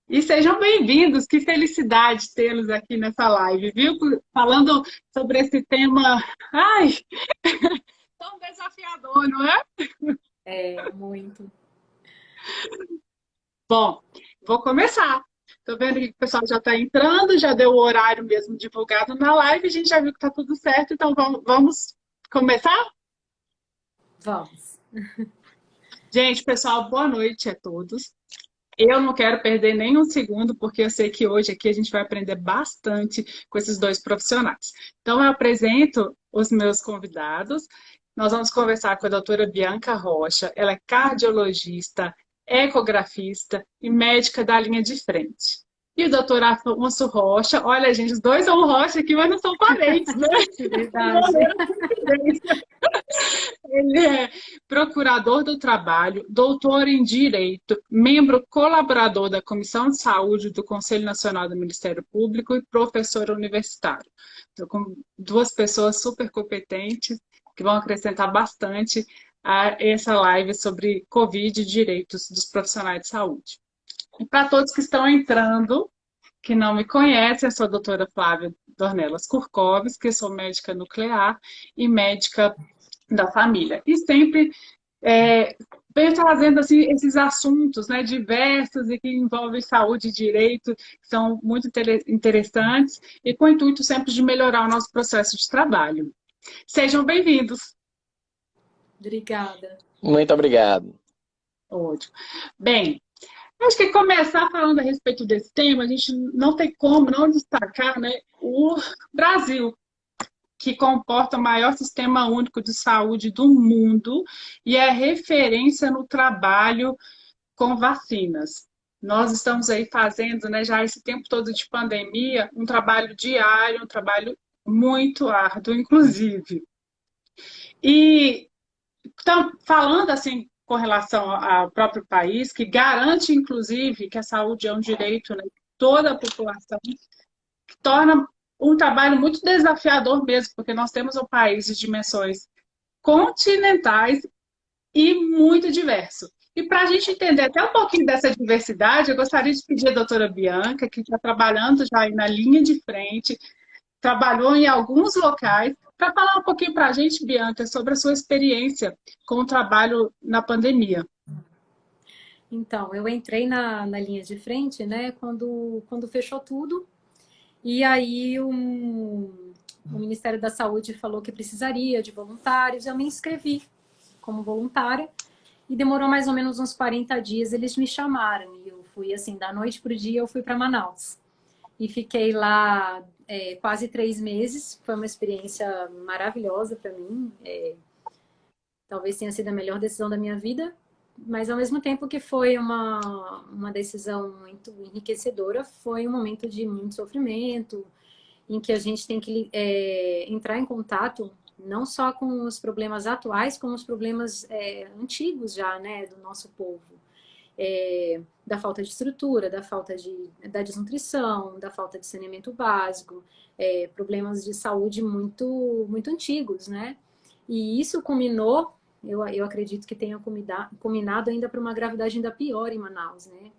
E sejam bem-vindos, que felicidade tê-los aqui nessa live, viu? Falando sobre esse tema, ai, tão desafiador, não é? É, muito. Bom, vou começar. Estou vendo que o pessoal já está entrando, já deu o horário mesmo divulgado na live, a gente já viu que está tudo certo, então vamos começar? Vamos. Gente, pessoal, boa noite a todos. Eu não quero perder nem um segundo, porque eu sei que hoje aqui a gente vai aprender bastante com esses dois profissionais. Então, eu apresento os meus convidados. Nós vamos conversar com a doutora Bianca Rocha. Ela é cardiologista, ecografista e médica da linha de frente. E o doutor Afonso Rocha, olha, gente, os dois são Rocha aqui, mas não são parentes, né? É verdade. Ele é procurador do trabalho, doutor em direito, membro colaborador da Comissão de Saúde do Conselho Nacional do Ministério Público e professor universitário. Estou com duas pessoas super competentes que vão acrescentar bastante a essa live sobre Covid e direitos dos profissionais de saúde. E para todos que estão entrando, que não me conhecem, eu sou a doutora Flávia Dornelas Kurkovs, que sou médica nuclear e médica da família. E sempre venho trazendo assim, esses assuntos, né, diversos e que envolvem saúde e direito, que são muito interessantes e com o intuito sempre de melhorar o nosso processo de trabalho. Sejam bem-vindos. Obrigada. Muito obrigado. Ótimo. Bem, acho que começar falando a respeito desse tema, a gente não tem como não destacar, né, o Brasil, que comporta o maior sistema único de saúde do mundo e é referência no trabalho com vacinas. Nós estamos aí fazendo, né, já esse tempo todo de pandemia, um trabalho diário, um trabalho muito árduo, inclusive. E então, falando assim com relação ao próprio país, que garante, inclusive, que a saúde é um direito, né, de toda a população, que torna um trabalho muito desafiador mesmo, porque nós temos um país de dimensões continentais e muito diverso. E para a gente entender até um pouquinho dessa diversidade, eu gostaria de pedir à doutora Bianca, que está trabalhando já aí na linha de frente, trabalhou em alguns locais, para falar um pouquinho para a gente, Bianca, sobre a sua experiência com o trabalho na pandemia. Então, eu entrei na linha de frente, né, quando fechou tudo, e aí o Ministério da Saúde falou que precisaria de voluntários, eu me inscrevi como voluntária, e demorou mais ou menos uns 40 dias, eles me chamaram, e eu fui assim, da noite para o dia, eu fui para Manaus. E fiquei lá quase 3 meses, foi uma experiência maravilhosa para mim, talvez tenha sido a melhor decisão da minha vida, mas ao mesmo tempo que foi uma decisão muito enriquecedora, foi um momento de muito sofrimento, em que a gente tem que entrar em contato não só com os problemas atuais, como os problemas antigos já, né, do nosso povo. Da falta de estrutura, da desnutrição, da falta de saneamento básico, problemas de saúde muito, muito antigos, né? E isso culminou, eu acredito que tenha culminado ainda para uma gravidade ainda pior em Manaus, né?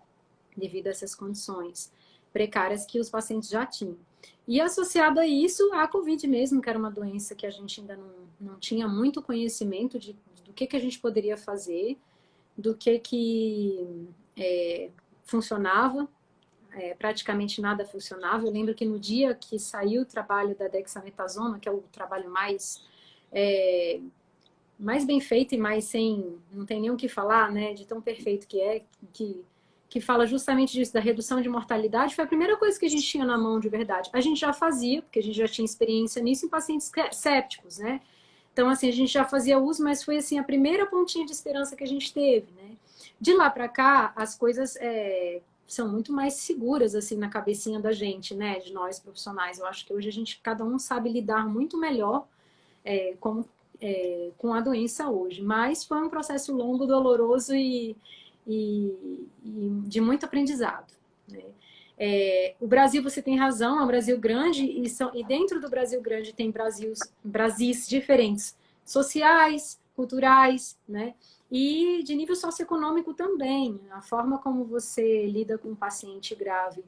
Devido a essas condições precárias que os pacientes já tinham. E associado a isso, a Covid mesmo, que era uma doença que a gente ainda não tinha muito conhecimento do que a gente poderia fazer, do que funcionava, praticamente nada funcionava. Eu lembro que no dia que saiu o trabalho da dexametasona, que é o trabalho mais bem feito e mais não tem nem o que falar, né, de tão perfeito que é, que fala justamente disso, da redução de mortalidade, foi a primeira coisa que a gente tinha na mão de verdade. A gente já fazia, porque a gente já tinha experiência nisso em pacientes sépticos, né? Então, assim, a gente já fazia uso, mas foi, assim, a primeira pontinha de esperança que a gente teve, né? De lá para cá, as coisas são muito mais seguras, assim, na cabecinha da gente, né? De nós, profissionais. Eu acho que hoje cada um sabe lidar muito melhor com a doença hoje. Mas foi um processo longo, doloroso e de muito aprendizado, né? O Brasil, você tem razão, é um Brasil grande e dentro do Brasil grande tem Brasis diferentes, sociais, culturais, né? E de nível socioeconômico também. A forma como você lida com um paciente grave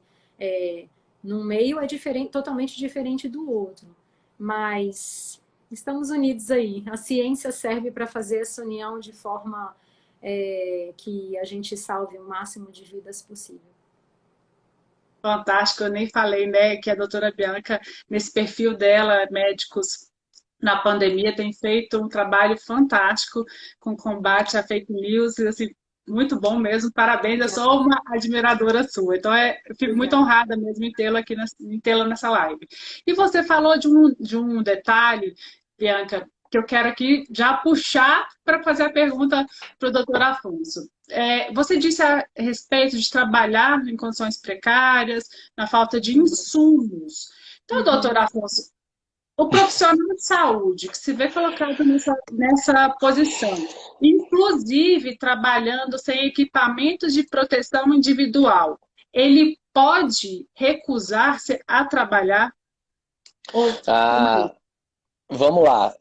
num meio é diferente, totalmente diferente do outro. Mas estamos unidos aí. A ciência serve para fazer essa união de forma que a gente salve o máximo de vidas possível. Fantástico, eu nem falei, né, que a doutora Bianca, nesse perfil dela, médicos na pandemia, tem feito um trabalho fantástico com combate à fake news, e, assim, muito bom mesmo, parabéns, eu Obrigada. sou uma admiradora sua, então eu fico muito Obrigada. honrada mesmo em tê-la aqui, em tê-la nessa live. E você falou de um detalhe, Bianca, que eu quero aqui já puxar para fazer a pergunta para o doutor Afonso. Você disse a respeito de trabalhar em condições precárias, na falta de insumos. Então, doutor Afonso, o profissional de saúde que se vê colocado nessa posição, inclusive trabalhando sem equipamentos de proteção individual, ele pode recusar-se a trabalhar? Ou Ah, vamos lá.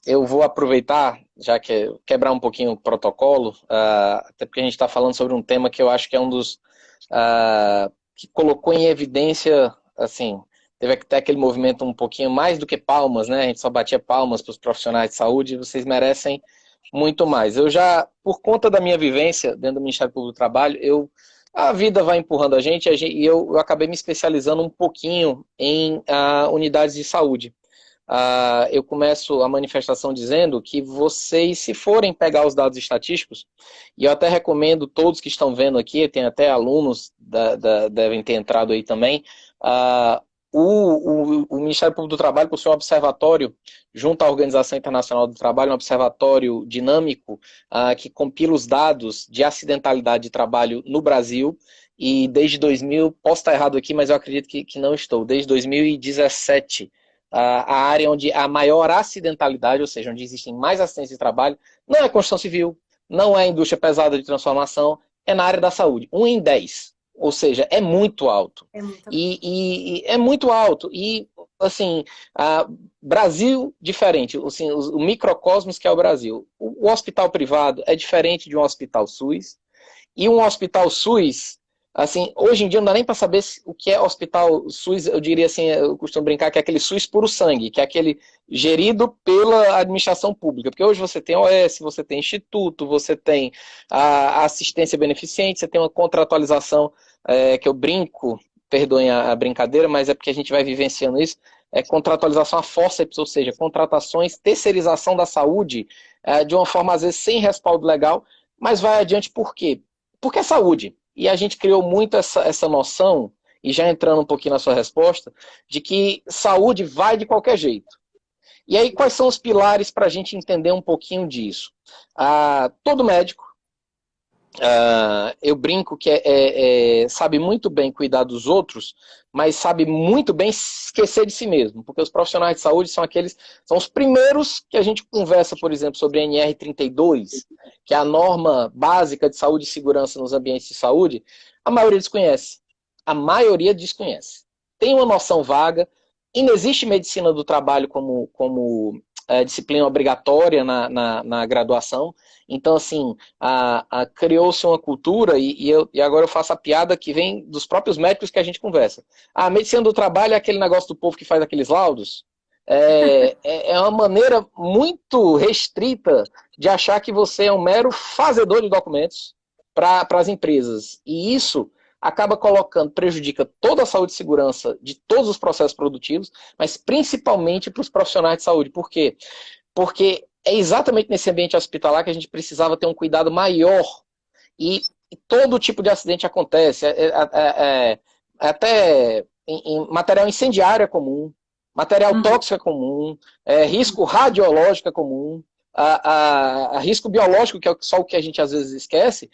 Eu vou aproveitar, já que quebrar um pouquinho o protocolo, até porque a gente está falando sobre um tema que eu acho que é um dos que colocou em evidência, assim, teve até aquele movimento um pouquinho mais do que palmas, né? A gente só batia palmas para os profissionais de saúde, vocês merecem muito mais. Eu já, por conta da minha vivência dentro do Ministério Público do Trabalho, a vida vai empurrando e eu acabei me especializando um pouquinho em unidades de saúde. Eu começo a manifestação dizendo que vocês, se forem pegar os dados estatísticos, e eu até recomendo todos que estão vendo aqui, tem até alunos devem ter entrado aí também, o Ministério Público do Trabalho possui um observatório, junto à Organização Internacional do Trabalho, um observatório dinâmico que compila os dados de acidentalidade de trabalho no Brasil, e desde 2000, posso estar errado aqui, mas eu acredito que não estou, desde 2017, a área onde há maior acidentalidade, ou seja, onde existem mais acidentes de trabalho, não é construção civil, não é indústria pesada de transformação, é na área da saúde. 1 em 10. Ou seja, é muito alto. É muito. E é muito alto. E, assim, Brasil diferente. Assim, o microcosmos que é o Brasil. O hospital privado é diferente de um hospital SUS. E um hospital SUS, assim, hoje em dia não dá nem para saber o que é hospital SUS. Eu diria assim, eu costumo brincar que é aquele SUS puro sangue, que é aquele gerido pela administração pública. Porque hoje você tem OS, você tem instituto, você tem a assistência beneficente, você tem uma contratualização que eu brinco, perdoem a brincadeira, mas é porque a gente vai vivenciando isso, contratualização a forceps, ou seja, contratações, terceirização da saúde, de uma forma às vezes sem respaldo legal, mas vai adiante por quê? Porque é saúde. E a gente criou muito essa noção, e já entrando um pouquinho na sua resposta, de que saúde vai de qualquer jeito. E aí, quais são os pilares para a gente entender um pouquinho disso? Todo médico, eu brinco que sabe muito bem cuidar dos outros, mas sabe muito bem esquecer de si mesmo, porque os profissionais de saúde são os primeiros que a gente conversa, por exemplo, sobre a NR32, que é a norma básica de saúde e segurança nos ambientes de saúde. A maioria desconhece. A maioria desconhece. Tem uma noção vaga, e não existe medicina do trabalho como disciplina obrigatória na graduação. Então, assim, criou-se uma cultura, e agora eu faço a piada que vem dos próprios médicos que a gente conversa. A medicina do trabalho é aquele negócio do povo que faz aqueles laudos. É uma maneira muito restrita de achar que você é um mero fazedor de documentos para as empresas. E isso acaba prejudica toda a saúde e segurança de todos os processos produtivos, mas principalmente para os profissionais de saúde. Por quê? Porque é exatamente nesse ambiente hospitalar que a gente precisava ter um cuidado maior. E todo tipo de acidente acontece. Até em material incendiário é comum, material tóxico é comum, risco radiológico é comum, risco biológico, que é só o que a gente às vezes esquece,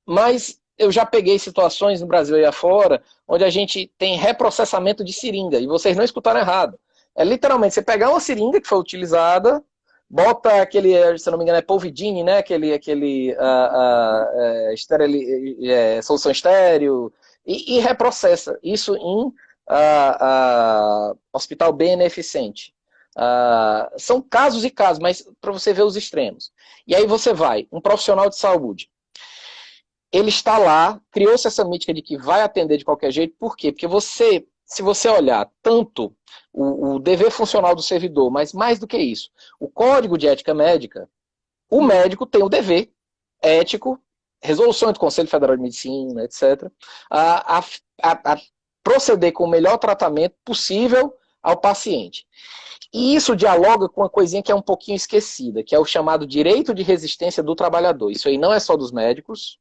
mas eu já peguei situações no Brasil e afora, onde a gente tem reprocessamento de seringa, e vocês não escutaram errado. É literalmente, você pegar uma seringa que foi utilizada, bota aquele, se não me engano, é Polvidine, né? Solução estéreo, e reprocessa. Isso em hospital beneficente. São casos e casos, mas para você ver os extremos. E aí você vai, um profissional de saúde, ele está lá, criou-se essa mítica de que vai atender de qualquer jeito, por quê? Porque se você olhar tanto o dever funcional do servidor, mas mais do que isso, o Código de Ética Médica, o médico tem o dever ético, resoluções do Conselho Federal de Medicina, etc., a proceder com o melhor tratamento possível ao paciente. E isso dialoga com uma coisinha que é um pouquinho esquecida, que é o chamado direito de resistência do trabalhador. Isso aí não é só dos médicos.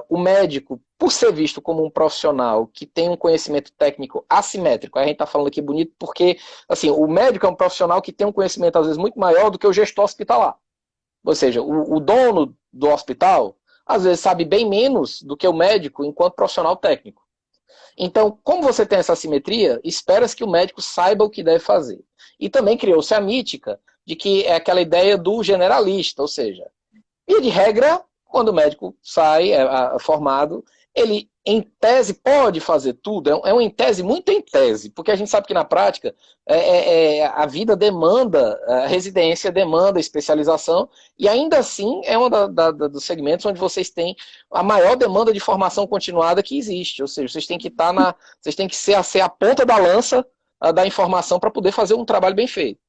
O médico, por ser visto como um profissional que tem um conhecimento técnico assimétrico, a gente está falando aqui bonito porque assim, o médico é um profissional que tem um conhecimento às vezes muito maior do que o gestor hospitalar. Ou seja, o dono do hospital às vezes sabe bem menos do que o médico enquanto profissional técnico. Então, como você tem essa assimetria, espera-se que o médico saiba o que deve fazer. E também criou-se a mítica de que é aquela ideia do generalista, ou seja, via de regra, quando o médico sai formado, ele, em tese, pode fazer tudo. É um em tese, muito em tese, porque a gente sabe que na prática a vida demanda, a residência demanda especialização, e ainda assim é um dos segmentos onde vocês têm a maior demanda de formação continuada que existe. Ou seja, vocês têm que vocês têm que ser a ponta da lança da informação para poder fazer um trabalho bem feito.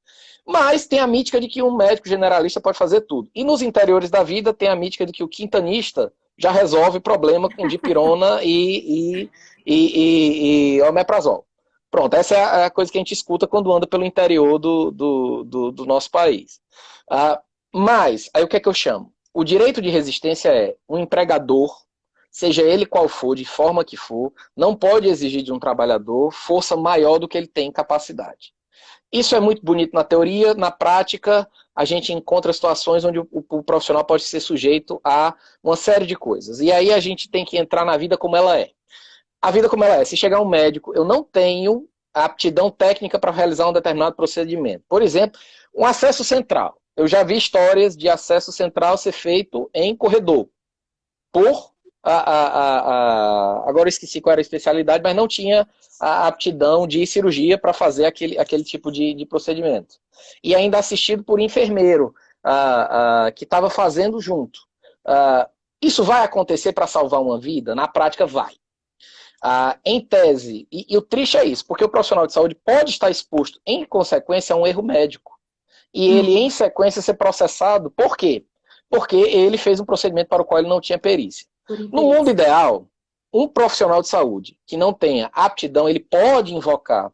Mas tem a mítica de que um médico generalista pode fazer tudo. E nos interiores da vida tem a mítica de que o quintanista já resolve problema com dipirona e omeprazol. Pronto, essa é a coisa que a gente escuta quando anda pelo interior do nosso país. Mas, aí o que é que eu chamo? O direito de resistência é um empregador, seja ele qual for, de forma que for, não pode exigir de um trabalhador força maior do que ele tem capacidade. Isso é muito bonito na teoria, na prática a gente encontra situações onde o profissional pode ser sujeito a uma série de coisas. E aí a gente tem que entrar na vida como ela é. A vida como ela é, se chegar um médico, eu não tenho a aptidão técnica para realizar um determinado procedimento. Por exemplo, um acesso central. Eu já vi histórias de acesso central ser feito em corredor, agora eu esqueci qual era a especialidade, mas não tinha a aptidão de cirurgia para fazer aquele tipo de procedimento. E ainda assistido por enfermeiro, que estava fazendo junto. Isso vai acontecer para salvar uma vida? Na prática, vai. Em tese, e o triste é isso, porque o profissional de saúde pode estar exposto, em consequência, a um erro médico. E ele, em sequência, ser processado. Por quê? Porque ele fez um procedimento para o qual ele não tinha perícia. No mundo ideal, um profissional de saúde que não tenha aptidão, ele pode invocar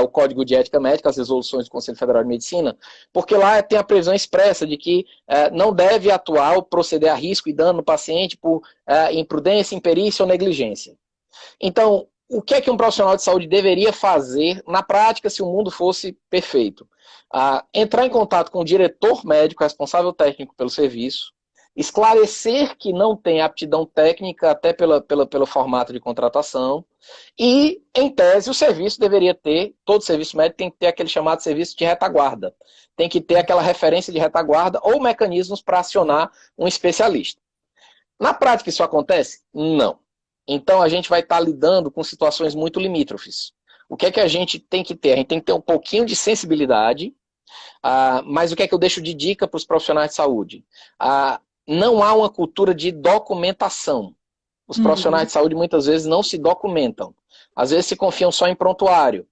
o Código de Ética Médica, as resoluções do Conselho Federal de Medicina, porque lá tem a previsão expressa de que não deve atuar ou proceder a risco e dano no paciente por imprudência, imperícia ou negligência. Então, o que é que um profissional de saúde deveria fazer na prática se o mundo fosse perfeito? Entrar em contato com o diretor médico, responsável técnico pelo serviço, esclarecer que não tem aptidão técnica até pelo formato de contratação e, em tese, o serviço deveria ter, todo serviço médico tem que ter aquele chamado serviço de retaguarda. Tem que ter aquela referência de retaguarda ou mecanismos para acionar um especialista. Na prática isso acontece? Não. Então a gente vai estar lidando com situações muito limítrofes. O que é que a gente tem que ter? A gente tem que ter um pouquinho de sensibilidade, mas o que é que eu deixo de dica para os profissionais de saúde? Não há uma cultura de documentação. Os profissionais de saúde muitas vezes não se documentam. Às vezes se confiam só em prontuário.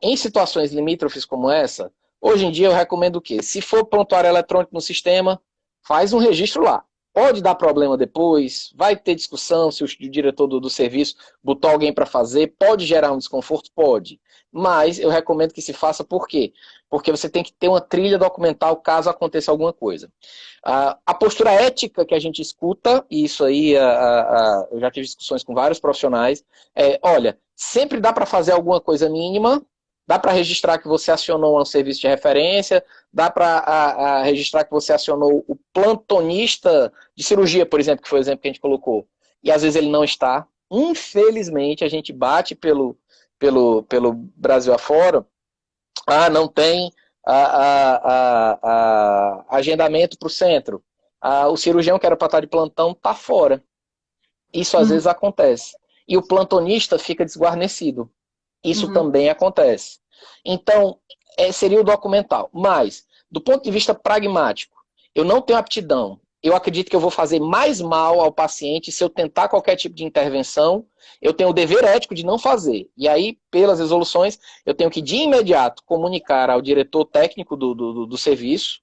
Em situações limítrofes como essa, hoje em dia eu recomendo o quê? Se for prontuário eletrônico no sistema, faz um registro lá. Pode dar problema depois, vai ter discussão se o diretor do serviço botou alguém para fazer, pode gerar um desconforto? Pode. Mas eu recomendo que se faça por quê? Porque você tem que ter uma trilha documental caso aconteça alguma coisa. A postura ética que a gente escuta, e isso aí eu já tive discussões com vários profissionais, olha, sempre dá para fazer alguma coisa mínima, dá para registrar que você acionou um serviço de referência, dá para registrar que você acionou o plantonista de cirurgia, por exemplo, que foi o exemplo que a gente colocou. E às vezes ele não está. Infelizmente, a gente bate pelo Brasil afora, não tem agendamento para o centro. O cirurgião que era para estar de plantão está fora. Isso às vezes acontece. E o plantonista fica desguarnecido. Isso também acontece. Então, seria o documental. Mas, do ponto de vista pragmático, eu não tenho aptidão. Eu acredito que eu vou fazer mais mal ao paciente se eu tentar qualquer tipo de intervenção. Eu tenho o dever ético de não fazer. E aí, pelas resoluções, eu tenho que, de imediato, comunicar ao diretor técnico do serviço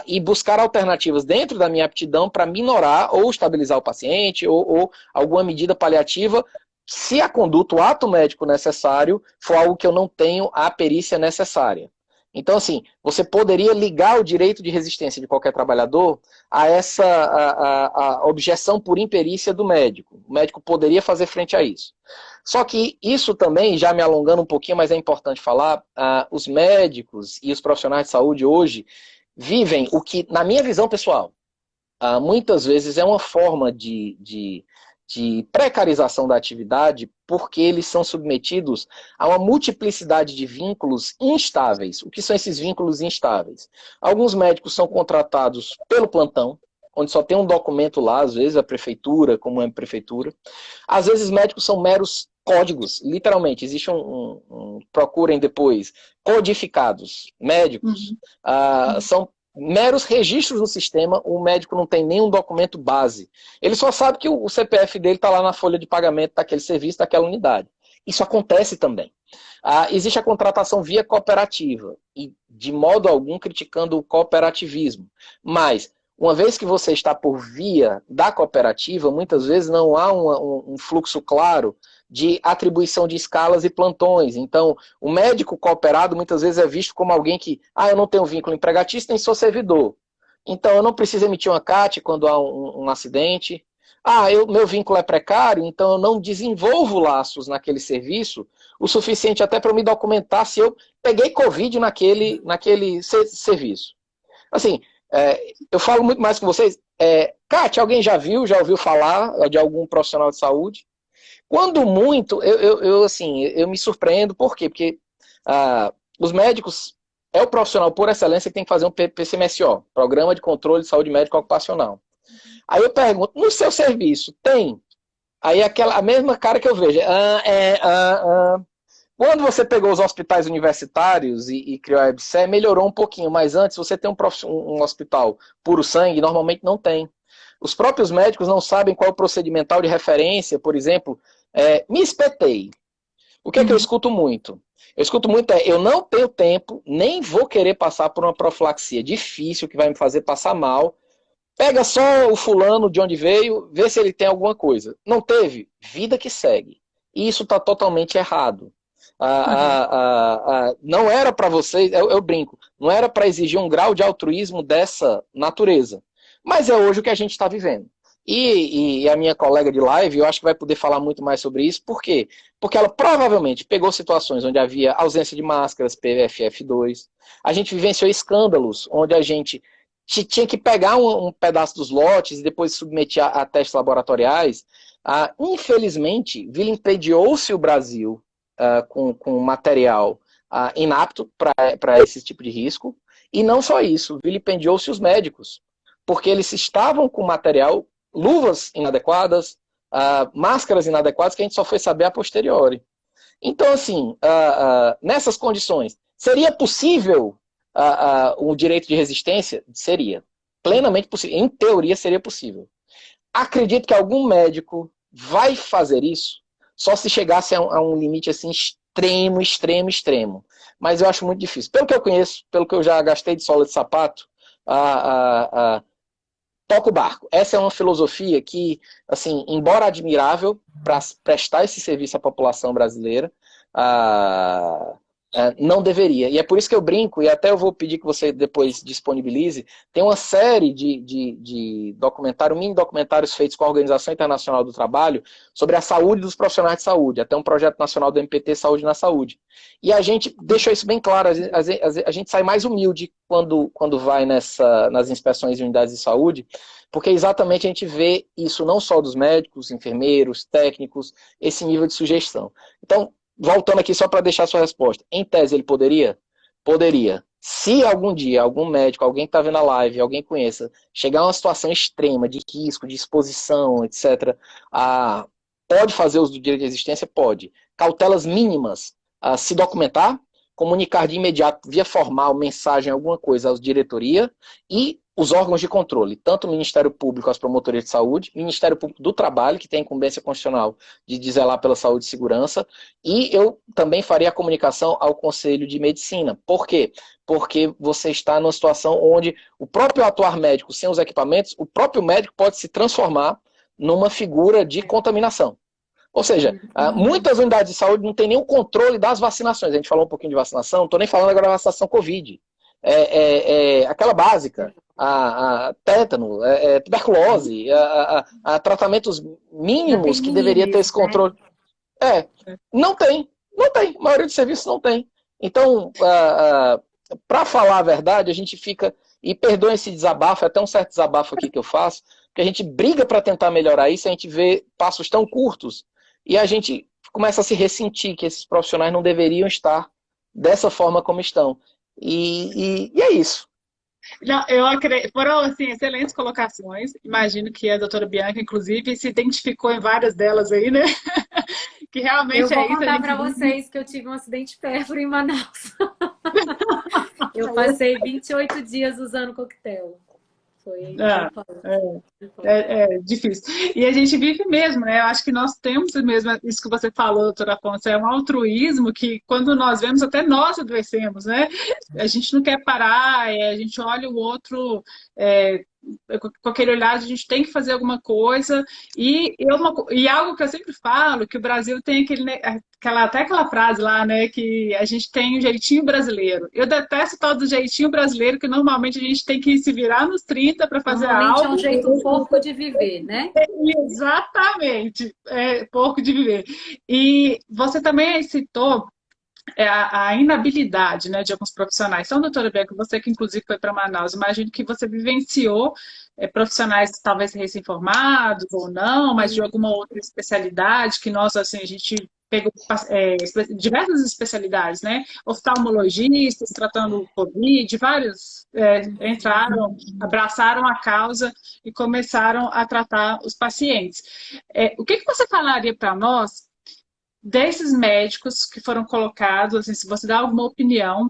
e buscar alternativas dentro da minha aptidão para minorar ou estabilizar o paciente ou alguma medida paliativa se a conduta, o ato médico necessário for algo que eu não tenho a perícia necessária. Então, assim, você poderia ligar o direito de resistência de qualquer trabalhador a essa a objeção por imperícia do médico. O médico poderia fazer frente a isso. Só que isso também, já me alongando um pouquinho, mas é importante falar, os médicos e os profissionais de saúde hoje vivem o que, na minha visão pessoal, muitas vezes é uma forma de precarização da atividade, porque eles são submetidos a uma multiplicidade de vínculos instáveis. O que são esses vínculos instáveis? Alguns médicos são contratados pelo plantão, onde só tem um documento lá, às vezes a prefeitura, como é a prefeitura. Às vezes médicos são meros códigos, literalmente. Existe procurem depois, codificados. Médicos são meros registros no sistema, o médico não tem nenhum documento base. Ele só sabe que o CPF dele está lá na folha de pagamento daquele serviço, daquela unidade. Isso acontece também. Existe a contratação via cooperativa, e de modo algum criticando o cooperativismo. Mas, uma vez que você está por via da cooperativa, muitas vezes não há um fluxo claro de atribuição de escalas e plantões. Então, o médico cooperado muitas vezes é visto como alguém que, eu não tenho vínculo empregatício, nem sou servidor. Então, eu não preciso emitir uma CAT quando há um acidente. Meu vínculo é precário, então eu não desenvolvo laços naquele serviço o suficiente até para eu me documentar se eu peguei Covid naquele serviço. Assim, eu falo muito mais com vocês. CAT, alguém já ouviu falar de algum profissional de saúde? Quando muito, eu me surpreendo. Por quê? Porque os médicos é o profissional por excelência que tem que fazer um PCMSO, Programa de Controle de Saúde Médica Ocupacional. Aí eu pergunto, no seu serviço, tem? Aí a mesma cara que eu vejo. Quando você pegou os hospitais universitários e criou a EBSER, melhorou um pouquinho, mas antes você tem um hospital puro sangue, normalmente não tem. Os próprios médicos não sabem qual é o procedimental de referência, por exemplo, me espetei. O que é que eu escuto muito? Eu escuto muito eu não tenho tempo, nem vou querer passar por uma profilaxia difícil que vai me fazer passar mal. Pega só o fulano de onde veio, vê se ele tem alguma coisa. Não teve? Vida que segue. E isso está totalmente errado. Não era para vocês, eu brinco, não era para exigir um grau de altruísmo dessa natureza. Mas é hoje o que a gente está vivendo. E a minha colega de live, eu acho que vai poder falar muito mais sobre isso. Por quê? Porque ela provavelmente pegou situações onde havia ausência de máscaras, PFF2. A gente vivenciou escândalos onde a gente tinha que pegar um pedaço dos lotes e depois submeter a testes laboratoriais. Infelizmente, vilipendiou-se o Brasil com material inapto para esse tipo de risco. E não só isso, vilipendiou-se os médicos, porque eles estavam com material, luvas inadequadas, máscaras inadequadas, que a gente só foi saber a posteriori. Então, assim, nessas condições, seria possível o direito de resistência? Seria. Plenamente possível. Em teoria, seria possível. Acredito que algum médico vai fazer isso só se chegasse a um limite assim, extremo. Mas eu acho muito difícil. Pelo que eu conheço, pelo que eu já gastei de sola de sapato, toca o barco. Essa é uma filosofia que, assim, embora admirável para prestar esse serviço à população brasileira, não deveria. E é por isso que eu brinco, e até eu vou pedir que você depois disponibilize, tem uma série de mini documentários feitos com a Organização Internacional do Trabalho sobre a saúde dos profissionais de saúde, até um projeto nacional do MPT Saúde na Saúde. E a gente deixou isso bem claro, a gente sai mais humilde quando vai nas inspeções de unidades de saúde, porque exatamente a gente vê isso não só dos médicos, enfermeiros, técnicos, esse nível de sugestão. Então, voltando aqui só para deixar a sua resposta. Em tese, ele poderia? Poderia. Se algum dia, algum médico, alguém que está vendo a live, alguém conheça, chegar a uma situação extrema de risco, de exposição, etc., pode fazer uso do direito de existência? Pode. Cautelas mínimas, se documentar, comunicar de imediato, via formal, mensagem, alguma coisa, à diretoria e os órgãos de controle, tanto o Ministério Público, as promotorias de saúde, Ministério Público do Trabalho, que tem a incumbência constitucional de zelar pela saúde e segurança, e eu também faria a comunicação ao Conselho de Medicina. Por quê? Porque você está numa situação onde o próprio atuar médico, sem os equipamentos, o próprio médico pode se transformar numa figura de contaminação. Ou seja, muitas unidades de saúde não têm nenhum controle das vacinações. A gente falou um pouquinho de vacinação, não estou nem falando agora da vacinação Covid. Aquela básica, a tétano, tuberculose, tratamentos mínimos que deveria ter esse controle. Não tem. A maioria dos serviços não tem. Então, para falar a verdade, a gente fica, e perdoem esse desabafo, é até um certo desabafo aqui que eu faço, que a gente briga para tentar melhorar isso, a gente vê passos tão curtos, e a gente começa a se ressentir que esses profissionais não deveriam estar dessa forma como estão. E é isso. Não, eu acredito, foram assim, excelentes colocações. Imagino que a doutora Bianca, inclusive, se identificou em várias delas aí, né? Que realmente eu vou isso. contar para vocês que eu tive um acidente pérfuro em Manaus. Eu passei 28 dias usando coquetel. Foi difícil. E a gente vive mesmo, né? Eu acho que nós temos mesmo, isso que você falou, doutora Afonso, é um altruísmo que quando nós vemos, até nós adoecemos, né? A gente não quer parar, a gente olha o outro com aquele olhar, a gente tem que fazer alguma coisa. E algo que eu sempre falo, que o Brasil tem até aquela frase lá, né? Que a gente tem um jeitinho brasileiro. Eu detesto o tal do jeitinho brasileiro, que normalmente a gente tem que se virar nos 30 para fazer normalmente algo. É um jeito porco de viver, né? Exatamente, porco de viver. E você também citou a inabilidade, né, de alguns profissionais. Então, doutora Bianca, você que inclusive foi para Manaus, imagino que você vivenciou profissionais talvez recém-formados ou não, mas de alguma outra especialidade que nós, assim, a gente pegou diversas especialidades, né? Oftalmologistas tratando o Covid, vários entraram, abraçaram a causa e começaram a tratar os pacientes. O que você falaria para nós desses médicos que foram colocados, assim, se você dá alguma opinião,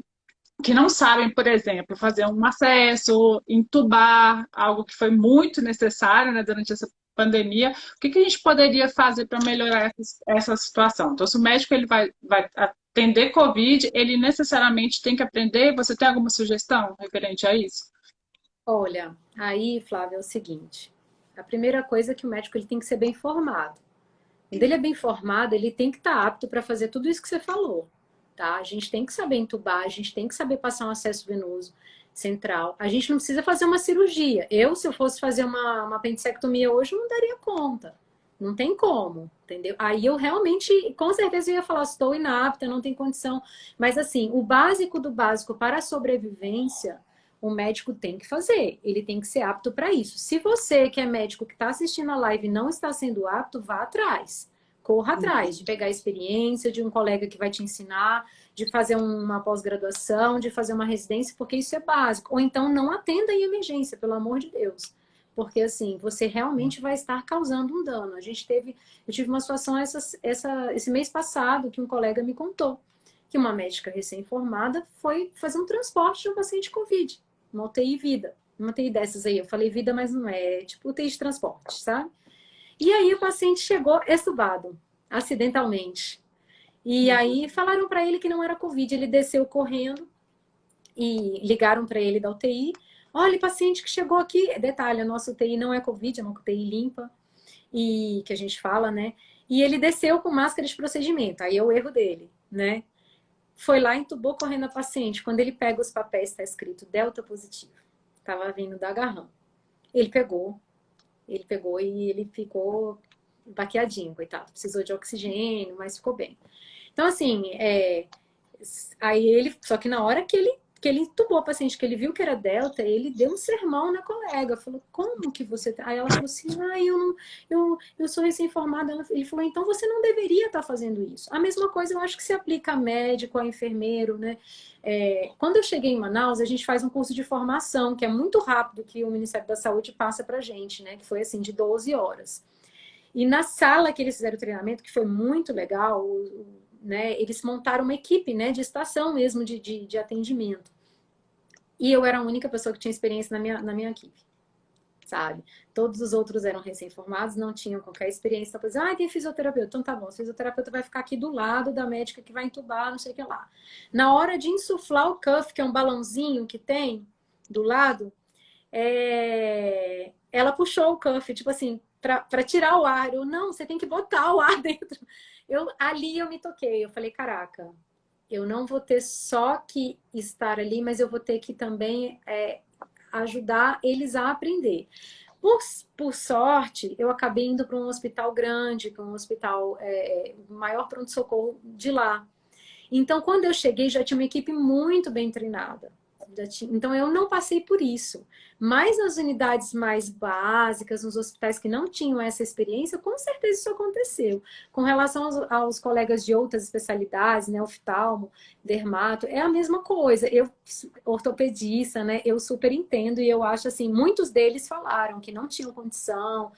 que não sabem, por exemplo, fazer um acesso, entubar, algo que foi muito necessário, né, durante essa pandemia, o que a gente poderia fazer para melhorar essa situação? Então, se o médico ele vai atender Covid, ele necessariamente tem que aprender, você tem alguma sugestão referente a isso? Olha, aí, Flávia, é o seguinte, a primeira coisa é que o médico ele tem que ser bem informado. Quando ele é bem formado, ele tem que estar apto para fazer tudo isso que você falou, tá? A gente tem que saber entubar, a gente tem que saber passar um acesso venoso central. A gente não precisa fazer uma cirurgia. Se eu fosse fazer uma apendicectomia hoje, eu não daria conta. Não tem como, entendeu? Aí eu realmente, com certeza, ia falar, estou inapta, não tem condição. Mas assim, o básico do básico para a sobrevivência, o médico tem que fazer. Ele tem que ser apto para isso. Se você, que é médico, que está assistindo a live, não está sendo apto, vá atrás. Corra atrás de pegar a experiência de um colega que vai te ensinar, de fazer uma pós-graduação, de fazer uma residência, porque isso é básico. Ou então não atenda em emergência, pelo amor de Deus. Porque assim, você realmente vai estar causando um dano. Eu tive uma situação esse mês passado que um colega me contou que uma médica recém-formada foi fazer um transporte de um paciente Covid. Uma UTI vida. Uma UTI dessas aí. Eu falei vida, mas não é. Tipo UTI de transporte, sabe? E aí o paciente chegou extubado, acidentalmente. E aí falaram para ele que não era Covid. Ele desceu correndo e ligaram para ele da UTI. Olha, paciente que chegou aqui. Detalhe, a nossa UTI não é Covid, é uma UTI limpa. E que a gente fala, né? E ele desceu com máscara de procedimento. Aí é o erro dele, né? Foi lá, entubou correndo a paciente. Quando ele pega os papéis, está escrito Delta positivo. Estava vindo da Garram. Ele pegou e ele ficou baqueadinho, coitado. Precisou de oxigênio, mas ficou bem. Então, assim, só que na hora que ele entubou a paciente, que ele viu que era Delta, ele deu um sermão na colega. Falou, como que você... Aí ela falou assim, eu sou recém-formada. Ele falou, então você não deveria estar fazendo isso. A mesma coisa eu acho que se aplica a médico, a enfermeiro, né? Quando eu cheguei em Manaus, a gente faz um curso de formação, que é muito rápido, que o Ministério da Saúde passa pra gente, né? Que foi assim, de 12 horas. E na sala que eles fizeram o treinamento, que foi muito legal, né, eles montaram uma equipe, né, de estação mesmo, de atendimento. E eu era a única pessoa que tinha experiência na minha equipe, sabe? Todos os outros eram recém-formados, não tinham qualquer experiência. Então, depois, tem fisioterapeuta. Então tá bom, o fisioterapeuta vai ficar aqui do lado da médica que vai entubar, não sei o que lá. Na hora de insuflar o cuff, que é um balãozinho que tem do lado, ela puxou o cuff, tipo assim, para tirar o ar. Eu, não, você tem que botar o ar dentro. Ali eu me toquei, eu falei, caraca, eu não vou ter só que estar ali, mas eu vou ter que também ajudar eles a aprender. Por sorte, eu acabei indo para um hospital grande, para um hospital maior pronto-socorro de lá. Então, quando eu cheguei, já tinha uma equipe muito bem treinada. Então, eu não passei por isso. Mas nas unidades mais básicas, nos hospitais que não tinham essa experiência, com certeza isso aconteceu. Com relação aos colegas de outras especialidades, né, oftalmo, dermato, é a mesma coisa. Eu, ortopedista, né, eu super entendo e eu acho assim, muitos deles falaram que não tinham condição.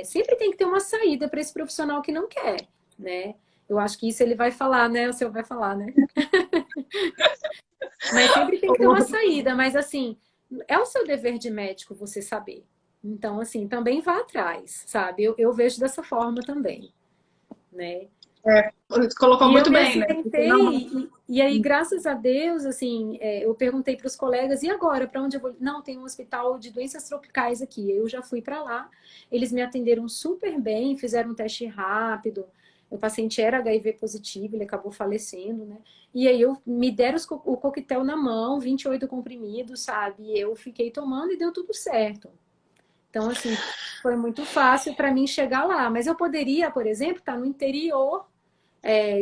Sempre tem que ter uma saída para esse profissional que não quer, né? Eu acho que isso ele vai falar, né? O senhor vai falar, né? Mas sempre tem que ter uma saída. Mas, assim, é o seu dever de médico você saber. Então, assim, também vá atrás, sabe? Eu vejo dessa forma também, né? Colocou E eu muito me bem, né? acidentei, e aí, graças a Deus, assim, eu perguntei para os colegas, e agora, para onde eu vou? Não, tem um hospital de doenças tropicais aqui. Eu já fui para lá, eles me atenderam super bem, fizeram um teste rápido. O paciente era HIV positivo, ele acabou falecendo, né? E aí me deram o coquetel na mão, 28 comprimidos, sabe? E eu fiquei tomando e deu tudo certo. Então, assim, foi muito fácil para mim chegar lá. Mas eu poderia, por exemplo, estar no interior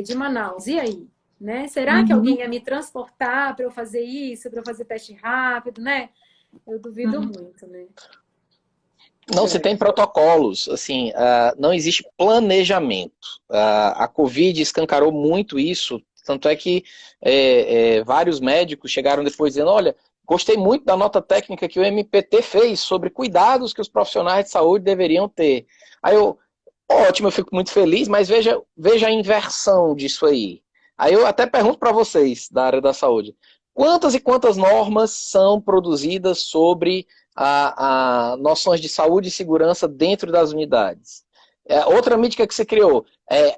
de Manaus. E aí? Né? Será que alguém ia me transportar para eu fazer isso, para eu fazer teste rápido, né? Eu duvido muito, né? Não se tem protocolos, assim, não existe planejamento. A Covid escancarou muito isso, tanto é que vários médicos chegaram depois dizendo, olha, gostei muito da nota técnica que o MPT fez sobre cuidados que os profissionais de saúde deveriam ter. Aí ótimo, eu fico muito feliz, mas veja a inversão disso aí. Aí eu até pergunto para vocês, da área da saúde, quantas e quantas normas são produzidas sobre a noções de saúde e segurança dentro das unidades? Outra mítica que você criou,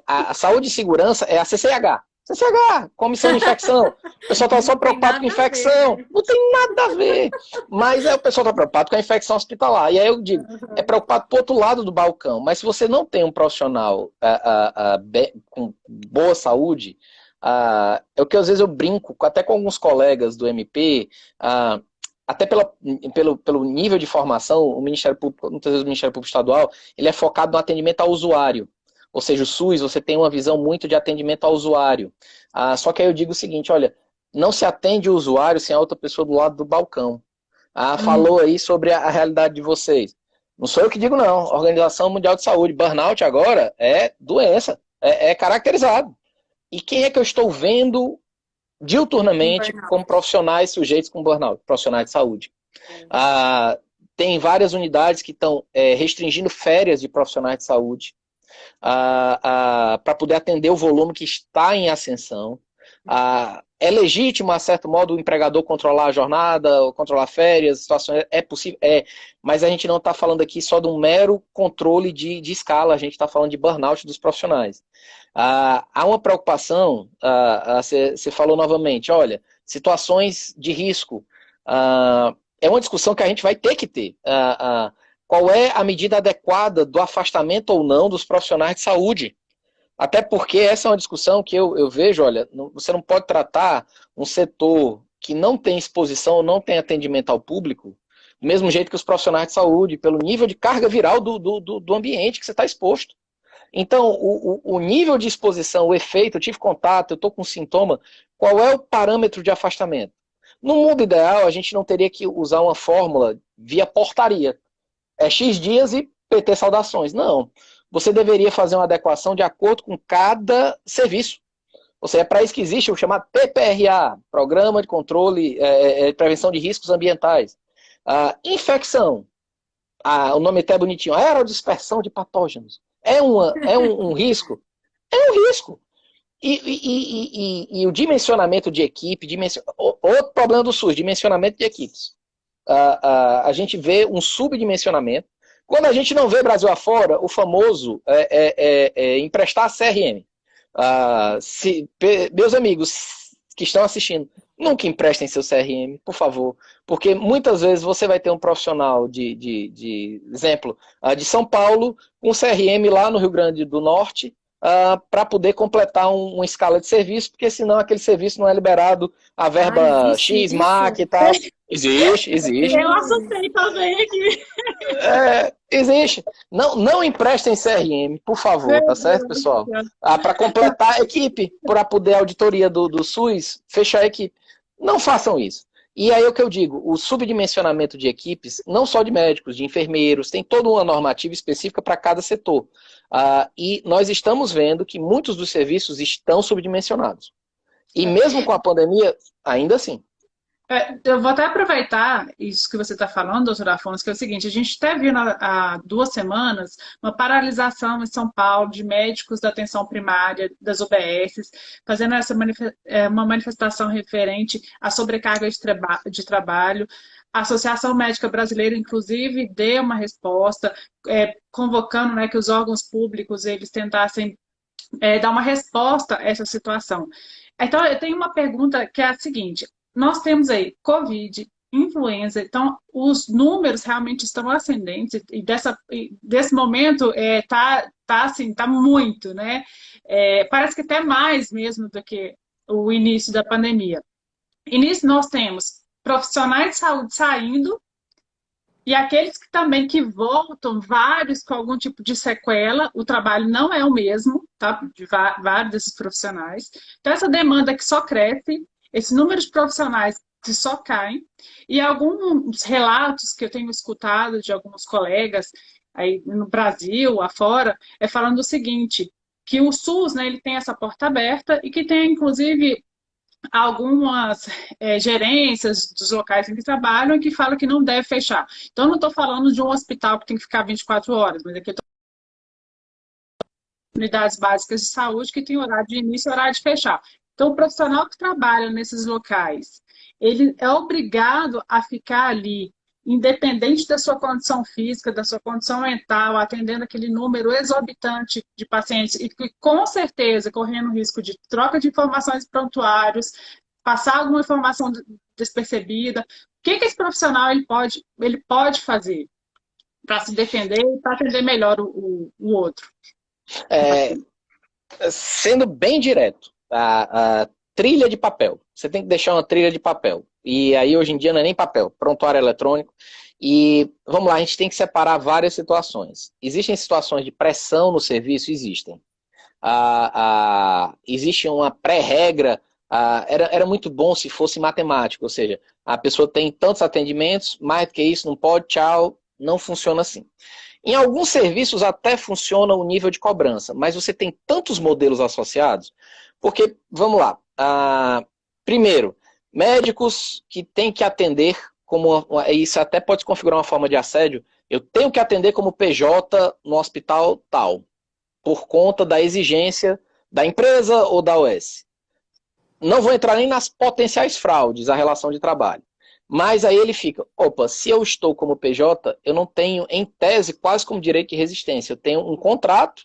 a saúde e segurança é a CCH. CCH, comissão de infecção. O pessoal está só preocupado com infecção. Não tem nada a ver. Mas o pessoal está preocupado com a infecção hospitalar. E aí eu digo, é preocupado pro outro lado do balcão. Mas se você não tem um profissional com boa saúde, é o que às vezes eu brinco, até com alguns colegas do MP, até pelo nível de formação, o Ministério Público, muitas vezes o Ministério Público Estadual, ele é focado no atendimento ao usuário. Ou seja, o SUS, você tem uma visão muito de atendimento ao usuário. Só que aí eu digo o seguinte, olha, não se atende o usuário sem a outra pessoa do lado do balcão. Falou aí sobre a realidade de vocês. Não sou eu que digo, não. Organização Mundial de Saúde. Burnout agora é doença. É caracterizado. E quem é que eu estou vendo diuturnamente como profissionais sujeitos com burnout? Profissionais de saúde. Tem várias unidades que estão restringindo férias de profissionais de saúde para poder atender o volume que está em ascensão. É legítimo, a certo modo, o empregador controlar a jornada, ou controlar férias, situações, é possível, mas a gente não está falando aqui só de um mero controle de escala, a gente está falando de burnout dos profissionais. Há uma preocupação, você falou novamente, olha, situações de risco, é uma discussão que a gente vai ter que ter. Qual é a medida adequada do afastamento ou não dos profissionais de saúde? Até porque essa é uma discussão que eu vejo, olha, você não pode tratar um setor que não tem exposição, não tem atendimento ao público, do mesmo jeito que os profissionais de saúde, pelo nível de carga viral do ambiente que você está exposto. Então, o nível de exposição, o efeito, eu tive contato, eu estou com sintoma, qual é o parâmetro de afastamento? No mundo ideal, a gente não teria que usar uma fórmula via portaria. X dias e PT saudações. Não. Você deveria fazer uma adequação de acordo com cada serviço. Ou seja, é para isso que existe o chamado PPRA, Programa de Controle e Prevenção de Riscos Ambientais. Infecção. O nome até é bonitinho. Aerodispersão de patógenos. É um risco? É um risco. E o dimensionamento de equipe, outro problema do SUS, dimensionamento de equipes. A gente vê um subdimensionamento. Quando a gente não vê Brasil afora, o famoso emprestar a CRM. Meus amigos que estão assistindo, nunca emprestem seu CRM, por favor, porque muitas vezes você vai ter um profissional de exemplo, de São Paulo, um CRM lá no Rio Grande do Norte, para poder completar uma escala de serviço, porque senão aquele serviço não é liberado a verba X, MAC e tal. Existe. Eu assustei também aqui. Existe. Não emprestem CRM, por favor, tá certo, pessoal? Para completar a equipe, para poder a auditoria do SUS fechar a equipe. Não façam isso. E aí é o que eu digo, o subdimensionamento de equipes, não só de médicos, de enfermeiros, tem toda uma normativa específica para cada setor. E nós estamos vendo que muitos dos serviços estão subdimensionados. E mesmo com a pandemia, ainda assim. Eu vou até aproveitar isso que você está falando, doutor Afonso, que é o seguinte, a gente até viu há 2 semanas uma paralisação em São Paulo de médicos da atenção primária, das UBSs, fazendo uma manifestação referente à sobrecarga de trabalho. A Associação Médica Brasileira, inclusive, deu uma resposta, convocando, né, que os órgãos públicos eles tentassem dar uma resposta a essa situação. Então, eu tenho uma pergunta que é a seguinte: nós temos aí Covid, influenza, então os números realmente estão ascendentes e desse momento tá muito, né? Parece que até mais mesmo do que o início da pandemia. E nisso nós temos profissionais de saúde saindo e aqueles que também que voltam, vários com algum tipo de sequela, o trabalho não é o mesmo, tá? De vários desses profissionais. Então essa demanda que só cresce, esse número de profissionais que só caem, e alguns relatos que eu tenho escutado de alguns colegas aí no Brasil, afora, falando o seguinte, que o SUS, né, ele tem essa porta aberta e que tem, inclusive, algumas gerências dos locais em que trabalham e que falam que não deve fechar. Então, não estou falando de um hospital que tem que ficar 24 horas, mas aqui eu estou unidades básicas de saúde que tem horário de início e horário de fechar. Então, o profissional que trabalha nesses locais, ele é obrigado a ficar ali, independente da sua condição física, da sua condição mental, atendendo aquele número exorbitante de pacientes e que, com certeza, correndo risco de troca de informações de prontuários, passar alguma informação despercebida. O que esse profissional ele pode fazer para se defender e para atender melhor o outro? Sendo bem direto, a trilha de papel. Você tem que deixar uma trilha de papel. E aí, hoje em dia, não é nem papel, prontuário eletrônico. E, vamos lá, a gente tem que separar várias situações. Existem situações de pressão no serviço? Existem. Existe uma pré-regra. Era muito bom se fosse matemático, ou seja, a pessoa tem tantos atendimentos, mais do que isso, não pode, tchau. Não funciona assim. Em alguns serviços até funciona o nível de cobrança, mas você tem tantos modelos associados, porque, vamos lá, primeiro, médicos que têm que atender, isso até pode configurar uma forma de assédio, eu tenho que atender como PJ no hospital tal, por conta da exigência da empresa ou da OS. Não vou entrar nem nas potenciais fraudes, a relação de trabalho. Mas aí ele fica, opa, se eu estou como PJ, eu não tenho, em tese, quase como direito de resistência. Eu tenho um contrato,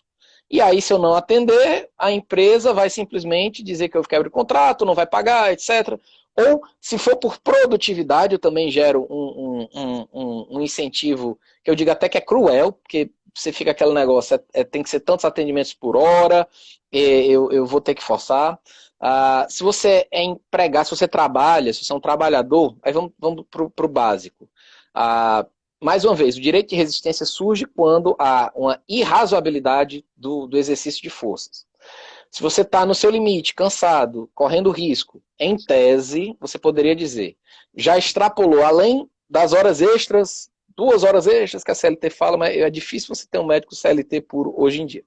e aí se eu não atender, a empresa vai simplesmente dizer que eu quebro o contrato, não vai pagar, etc. Ou, se for por produtividade, eu também gero um incentivo, que eu digo até que é cruel, porque você fica aquele negócio, tem que ser tantos atendimentos por hora, eu vou ter que forçar. Se você é empregado, se você trabalha, se você é um trabalhador, aí vamos para o básico. Mais uma vez, o direito de resistência surge quando há uma irrazoabilidade do exercício de forças. Se você está no seu limite, cansado, correndo risco, em tese, você poderia dizer, já extrapolou além das horas extras, 2 horas extras que a CLT fala, mas é difícil você ter um médico CLT puro hoje em dia.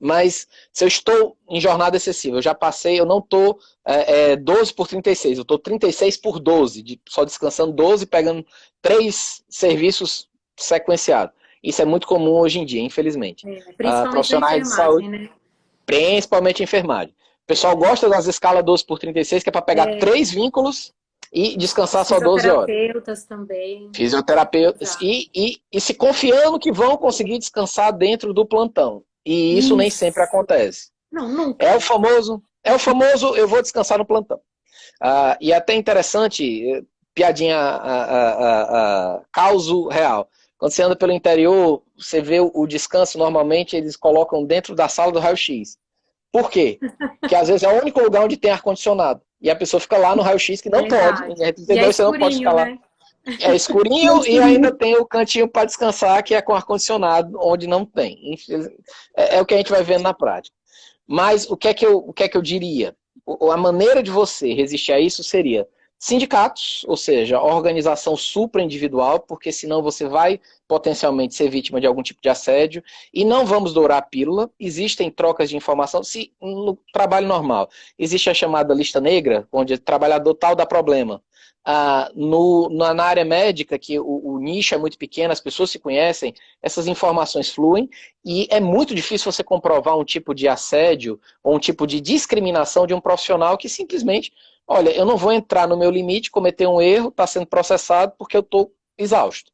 Mas se eu estou em jornada excessiva, eu já passei, eu não estou 12 por 36, eu estou 36 por 12, só descansando 12, pegando 3 serviços sequenciados. Isso é muito comum hoje em dia, infelizmente. Principalmente profissionais na enfermagem, de saúde, né? Principalmente enfermagem. O pessoal gosta das escalas 12 por 36, que é para pegar 3 vínculos e descansar só 12 horas. Fisioterapeutas também. Fisioterapeutas. E se confiando que vão conseguir descansar dentro do plantão. E isso nem sempre acontece. Não, nunca. É o famoso eu vou descansar no plantão. E até interessante, piadinha causo real. Quando você anda pelo interior, você vê o descanso, normalmente eles colocam dentro da sala do raio-x. Por quê? Porque às vezes é o único lugar onde tem ar-condicionado. E a pessoa fica lá no raio-x que não pode. Em R32 você não pode ficar lá. Né? É escurinho e ainda tem o cantinho para descansar, que é com ar-condicionado, onde não tem. É o que a gente vai vendo na prática. Mas o que é que eu diria? A maneira de você resistir a isso seria sindicatos, ou seja, organização supra-individual, porque senão você vai potencialmente ser vítima de algum tipo de assédio, e não vamos dourar a pílula, existem trocas de informação, se no trabalho normal existe a chamada lista negra, onde o trabalhador tal dá problema. Na área médica, que o nicho é muito pequeno, as pessoas se conhecem, essas informações fluem, e é muito difícil você comprovar um tipo de assédio ou um tipo de discriminação de um profissional que simplesmente, olha, eu não vou entrar no meu limite, cometer um erro, está sendo processado porque eu estou exausto.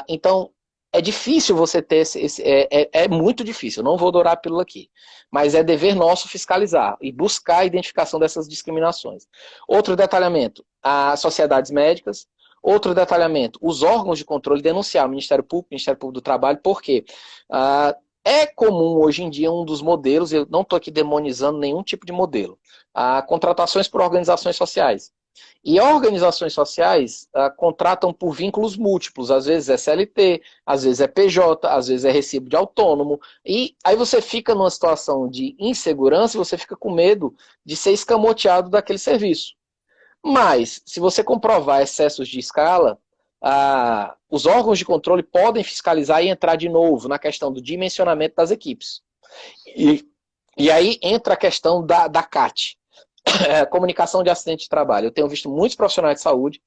Então, é difícil você ter é muito difícil, eu não vou dourar a pílula aqui, mas é dever nosso fiscalizar e buscar a identificação dessas discriminações. Outro detalhamento, as sociedades médicas. Outro detalhamento, os órgãos de controle denunciar o Ministério Público do Trabalho, porque é comum hoje em dia um dos modelos, eu não estou aqui demonizando nenhum tipo de modelo, contratações por organizações sociais. E organizações sociais contratam por vínculos múltiplos, às vezes é CLT, às vezes é PJ, às vezes é recibo de autônomo, e aí você fica numa situação de insegurança e você fica com medo de ser escamoteado daquele serviço. Mas, se você comprovar excessos de escala, os órgãos de controle podem fiscalizar e entrar de novo na questão do dimensionamento das equipes. E aí entra a questão da CAT, comunicação de acidente de trabalho. Eu tenho visto muitos profissionais de saúde.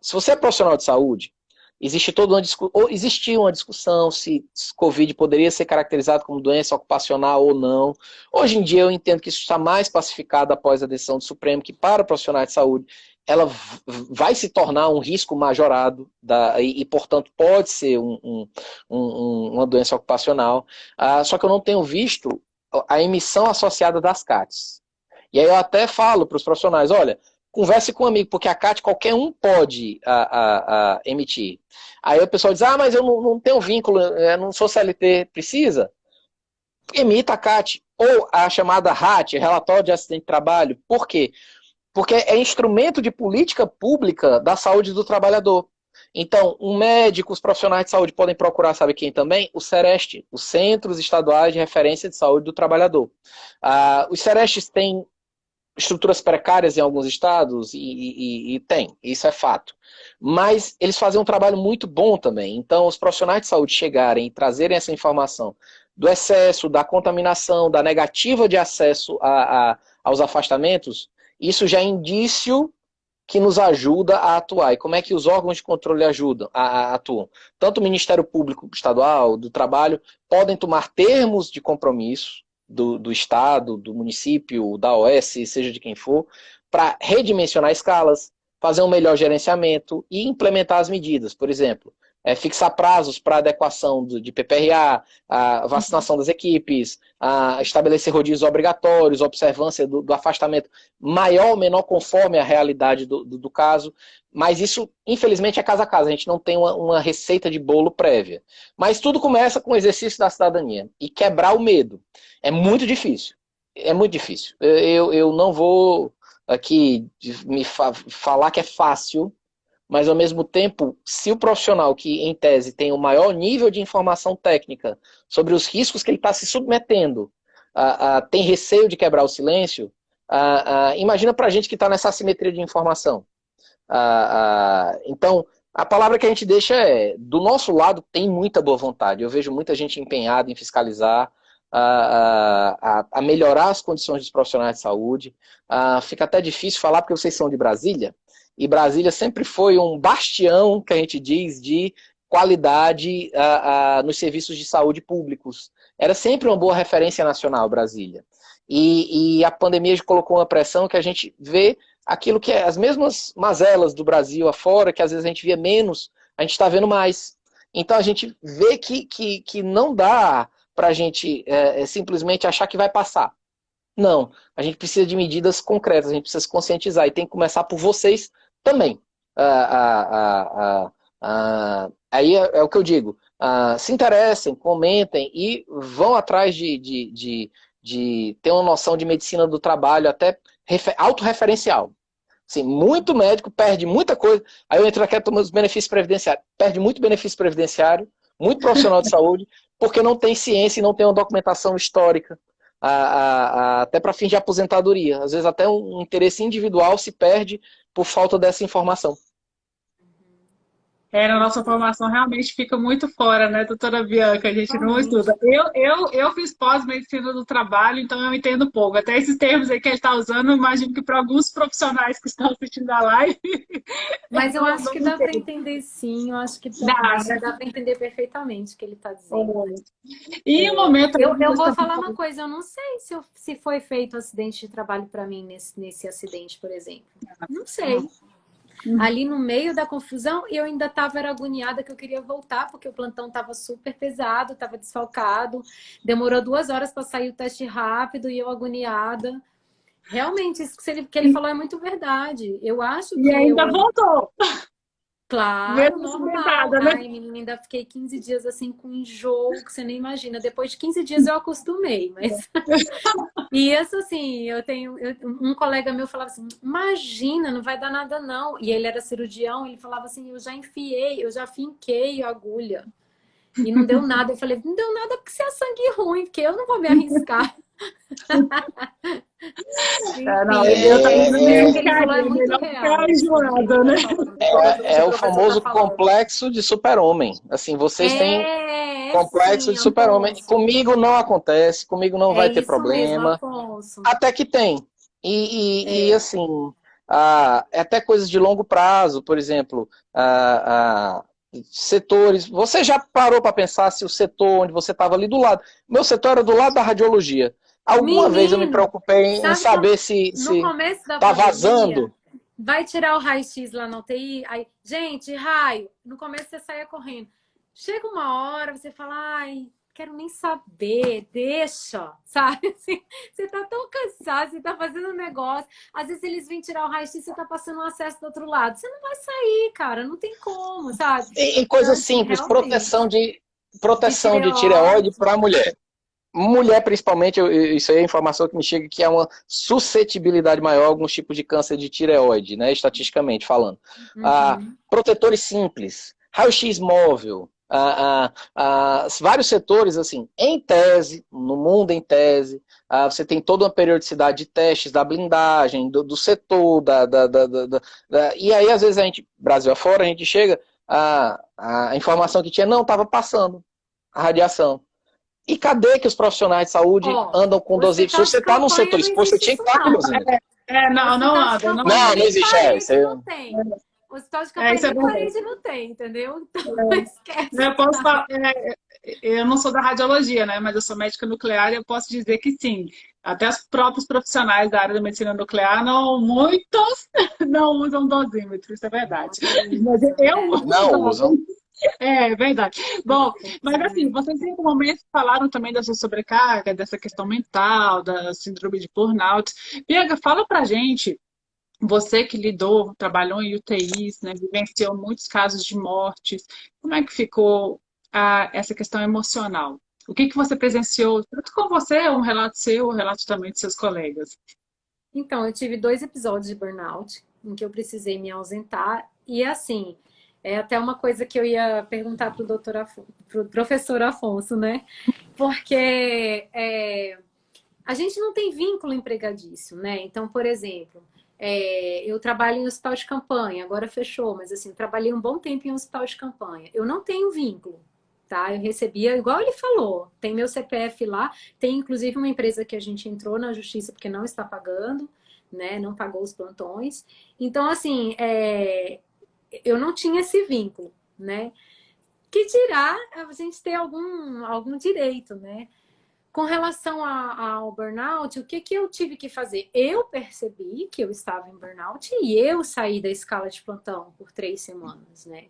Se você é profissional de saúde, existia uma discussão se Covid poderia ser caracterizado como doença ocupacional ou não. Hoje em dia eu entendo que isso está mais pacificado após a decisão do Supremo, que para profissionais de saúde ela vai se tornar um risco majorado e portanto, pode ser uma doença ocupacional. Só que eu não tenho visto a emissão associada das CATs. E aí eu até falo para os profissionais, olha, converse com um amigo, porque a CAT qualquer um pode emitir. Aí o pessoal diz, mas eu não tenho vínculo, eu não sou CLT, precisa? Emita a CAT. Ou a chamada RAT, Relatório de Acidente de Trabalho. Por quê? Porque é instrumento de política pública da saúde do trabalhador. Então, um médico, os profissionais de saúde podem procurar, sabe quem também? O CEREST, os Centros Estaduais de Referência de Saúde do Trabalhador. Os CERESTs têm estruturas precárias em alguns estados, e tem, isso é fato. Mas eles fazem um trabalho muito bom também. Então, os profissionais de saúde chegarem e trazerem essa informação do excesso, da contaminação, da negativa de acesso aos afastamentos, isso já é indício que nos ajuda a atuar. E como é que os órgãos de controle atuam? Tanto o Ministério Público Estadual, do Trabalho, podem tomar termos de compromisso do Estado, do município, da OS, seja de quem for, para redimensionar escalas, fazer um melhor gerenciamento e implementar as medidas. Por exemplo, fixar prazos para adequação de PPRA, a vacinação das equipes, estabelecer rodízios obrigatórios, observância do afastamento maior ou menor conforme a realidade do caso. Mas isso, infelizmente, é caso a caso. A gente não tem uma receita de bolo prévia. Mas tudo começa com o exercício da cidadania e quebrar o medo. É muito difícil. É muito difícil. Eu não vou aqui falar que é fácil, mas ao mesmo tempo, se o profissional que, em tese, tem o maior nível de informação técnica sobre os riscos que ele está se submetendo, tem receio de quebrar o silêncio, imagina para a gente que está nessa assimetria de informação. Então, a palavra que a gente deixa é, do nosso lado tem muita boa vontade. Eu vejo muita gente empenhada em fiscalizar, a melhorar as condições dos profissionais de saúde. Fica até difícil falar porque vocês são de Brasília, e Brasília sempre foi um bastião, que a gente diz, de qualidade nos serviços de saúde públicos. Era sempre uma boa referência nacional, Brasília. E a pandemia colocou uma pressão que a gente vê aquilo que é as mesmas mazelas do Brasil afora, que às vezes a gente via menos, a gente está vendo mais. Então a gente vê que não dá para a gente simplesmente achar que vai passar. Não, a gente precisa de medidas concretas, a gente precisa se conscientizar e tem que começar por vocês também. Aí é o que eu digo, se interessem, comentem e vão atrás de ter uma noção de medicina do trabalho até autorreferencial. Assim, muito médico perde muita coisa, aí eu entro naquela tomando os benefícios previdenciários, perde muito benefício previdenciário, muito profissional de saúde, porque não tem ciência e não tem uma documentação histórica, até para fins de aposentadoria. Às vezes até um interesse individual se perde por falta dessa informação. A nossa formação realmente fica muito fora, né, doutora Bianca? A gente não estuda. Eu fiz pós-medicina do trabalho, então eu entendo pouco. Até esses termos aí que ele está usando, eu imagino que para alguns profissionais que estão assistindo a live. Mas eu acho que dá para entender sim, eu acho que dá para entender perfeitamente o que ele está dizendo. E o momento. Eu vou falar uma coisa, eu não sei se foi feito acidente de trabalho para mim nesse acidente, por exemplo. Não sei. Ali no meio da confusão, eu ainda estava agoniada que eu queria voltar, porque o plantão estava super pesado, estava desfalcado. Demorou 2 horas para sair o teste rápido e eu agoniada. Realmente, isso que ele falou é muito verdade. Eu acho que. E ainda voltou. Claro, normal. Né? Ai, menina, ainda fiquei 15 dias assim com enjoo, que você nem imagina. Depois de 15 dias eu acostumei, mas... E isso assim, um colega meu falava assim, imagina, não vai dar nada não. E ele era cirurgião, ele falava assim, eu já finquei a agulha. E não deu nada. Eu falei, não deu nada porque você é sangue ruim, porque eu não vou me arriscar. Eu também é o famoso complexo de super-homem. Assim, vocês têm complexo de super-homem. Comigo não acontece, comigo não vai ter problema. Mesmo, até que tem. E assim, é até coisas de longo prazo, por exemplo, setores. Você já parou para pensar se o setor onde você estava ali do lado? Meu setor era do lado da radiologia. Alguma vez eu me preocupei em saber se tá vazando. Vai tirar o raio-x lá na UTI, aí, gente, raio, no começo você saia correndo. Chega uma hora, você fala, ai, quero nem saber, deixa, sabe? Assim, você tá tão cansado, você tá fazendo um negócio, às vezes eles vêm tirar o raio-x, você tá passando um acesso do outro lado, você não vai sair, cara, não tem como, sabe? E coisa simples, realmente, proteção de tireoide para mulher. Mulher, principalmente, isso aí é informação que me chega, que é uma suscetibilidade maior a alguns tipos de câncer de tireoide, né, estatisticamente falando. Protetores simples, raio-x móvel, vários setores, assim, em tese, no mundo em tese, você tem toda uma periodicidade de testes da blindagem, do setor, e aí, às vezes, a gente, Brasil afora, a gente chega, a informação que tinha, não, estava passando a radiação. E cadê que os profissionais de saúde andam com dosímetros? Se você está num setor exposto, você tinha que estar com dosímetro. Não anda. Não existe. Não tem. O hospital de campanha de parede não tem, entendeu? Então, esquece. Eu posso falar, eu não sou da radiologia, né? Mas eu sou médica nuclear e eu posso dizer que sim. Até os próprios profissionais da área da medicina nuclear, muitos não usam dosímetro, isso é verdade. Mas eu não usam. É verdade. Bom, mas assim, vocês em algum momento falaram também dessa sobrecarga, dessa questão mental, da síndrome de burnout. Bianca, fala pra gente, você que trabalhou em UTIs, né, vivenciou muitos casos de mortes, como é que ficou essa questão emocional? O que você presenciou, tanto com você, um relato seu, um relato também de seus colegas? Então, eu tive 2 episódios de burnout, em que eu precisei me ausentar, e assim... É até uma coisa que eu ia perguntar pro professor Afonso, né? Porque a gente não tem vínculo empregadício, né? Então, por exemplo, eu trabalho em hospital de campanha, agora fechou, mas assim, trabalhei um bom tempo em hospital de campanha. Eu não tenho vínculo, tá? Eu recebia, igual ele falou, tem meu CPF lá, tem inclusive uma empresa que a gente entrou na justiça porque não está pagando, né? Não pagou os plantões. Então, assim, eu não tinha esse vínculo, né? Que dirá a gente ter algum direito, né? Com relação ao burnout, o que eu tive que fazer? Eu percebi que eu estava em burnout e eu saí da escala de plantão por 3 semanas, né?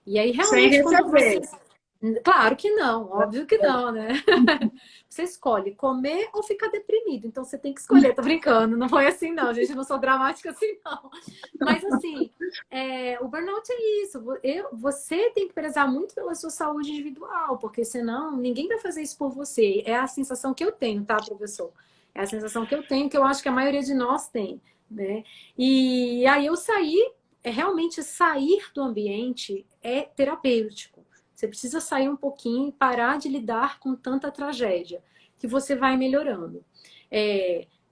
E aí, Sem realmente, quando você... receber. Claro que não, óbvio que não, né? Você escolhe comer ou ficar deprimido. Então você tem que escolher, tô brincando, não foi assim não, gente, eu não sou dramática assim não. Mas assim, o burnout é isso, você tem que prezar muito pela sua saúde individual, porque senão ninguém vai fazer isso por você. É a sensação que eu tenho, tá, professor? É a sensação que eu tenho, que eu acho que a maioria de nós tem, né? E aí eu saí, realmente sair do ambiente é terapêutico. Você precisa sair um pouquinho e parar de lidar com tanta tragédia, que você vai melhorando.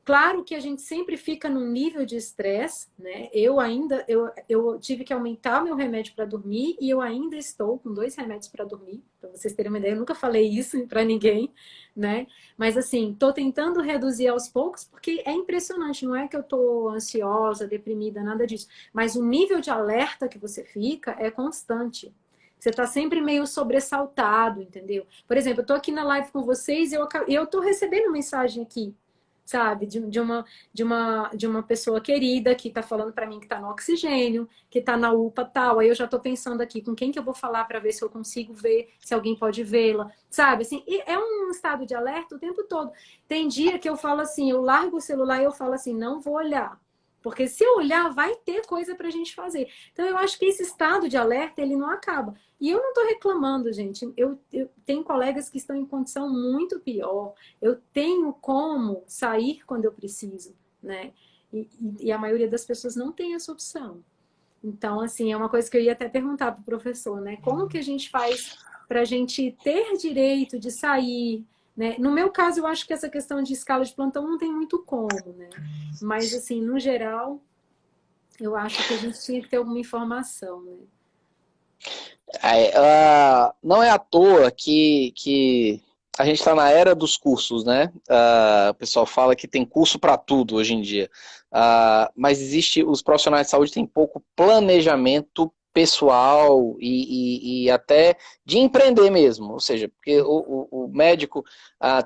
Claro que a gente sempre fica num nível de estresse, né? Eu tive que aumentar meu remédio para dormir e eu ainda estou com 2 remédios para dormir, para vocês terem uma ideia. Eu nunca falei isso para ninguém, né? Mas assim, estou tentando reduzir aos poucos, porque é impressionante, não é que eu estou ansiosa, deprimida, nada disso, mas o nível de alerta que você fica é constante. Você está sempre meio sobressaltado, entendeu? Por exemplo, eu estou aqui na live com vocês e eu estou recebendo mensagem aqui, sabe? De uma pessoa querida que está falando para mim que está no oxigênio, que está na UPA tal. Aí eu já estou pensando aqui com quem que eu vou falar para ver se eu consigo ver, se alguém pode vê-la, sabe? Assim, e é um estado de alerta o tempo todo. Tem dia que eu falo assim, eu largo o celular e eu falo assim, não vou olhar. Porque se eu olhar, vai ter coisa para a gente fazer. Então, eu acho que esse estado de alerta, ele não acaba. E eu não estou reclamando, gente. Eu tenho colegas que estão em condição muito pior. Eu tenho como sair quando eu preciso, né? E a maioria das pessoas não tem essa opção. Então, assim, é uma coisa que eu ia até perguntar para o professor, né? Como que a gente faz para a gente ter direito de sair, né? No meu caso, eu acho que essa questão de escala de plantão não tem muito como, né? Mas, assim, no geral, eu acho que a gente tinha que ter alguma informação, né? Não é à toa que a gente está na era dos cursos, né? O pessoal fala que tem curso para tudo hoje em dia. Mas os profissionais de saúde têm pouco planejamento pessoal e até de empreender mesmo. Ou seja, porque o médico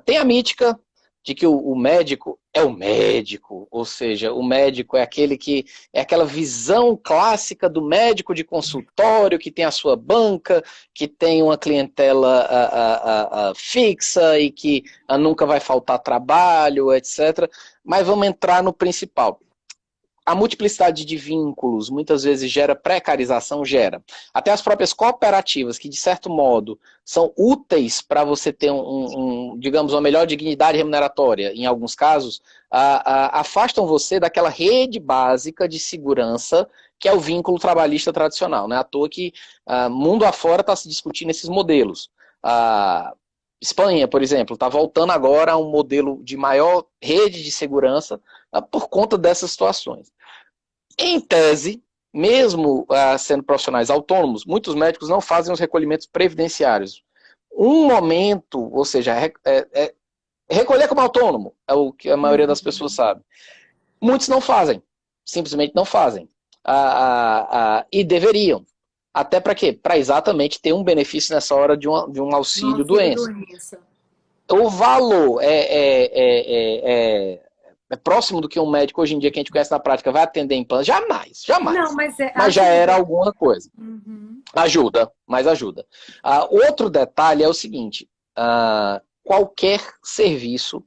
tem a mítica de que o médico é o médico, ou seja, o médico é aquele que é aquela visão clássica do médico de consultório, que tem a sua banca, que tem uma clientela fixa e que nunca vai faltar trabalho, etc. Mas vamos entrar no principal. A multiplicidade de vínculos muitas vezes gera precarização, gera. Até as próprias cooperativas, que de certo modo são úteis para você ter digamos, uma melhor dignidade remuneratória, em alguns casos, afastam você daquela rede básica de segurança que é o vínculo trabalhista tradicional. Não é à toa que mundo afora está se discutindo esses modelos. Espanha, por exemplo, está voltando agora a um modelo de maior rede de segurança por conta dessas situações. Em tese, mesmo sendo profissionais autônomos, muitos médicos não fazem os recolhimentos previdenciários. Um momento, ou seja, recolher como autônomo, é o que a maioria das pessoas sabe. Muitos não fazem, simplesmente não fazem. E deveriam. Até para quê? Para exatamente ter um benefício nessa hora de um auxílio doença. O valor é próximo do que um médico hoje em dia que a gente conhece na prática vai atender em plano? Jamais, jamais. Não, mas já era alguma coisa. Ajuda, mas ajuda. Outro detalhe é o seguinte, qualquer serviço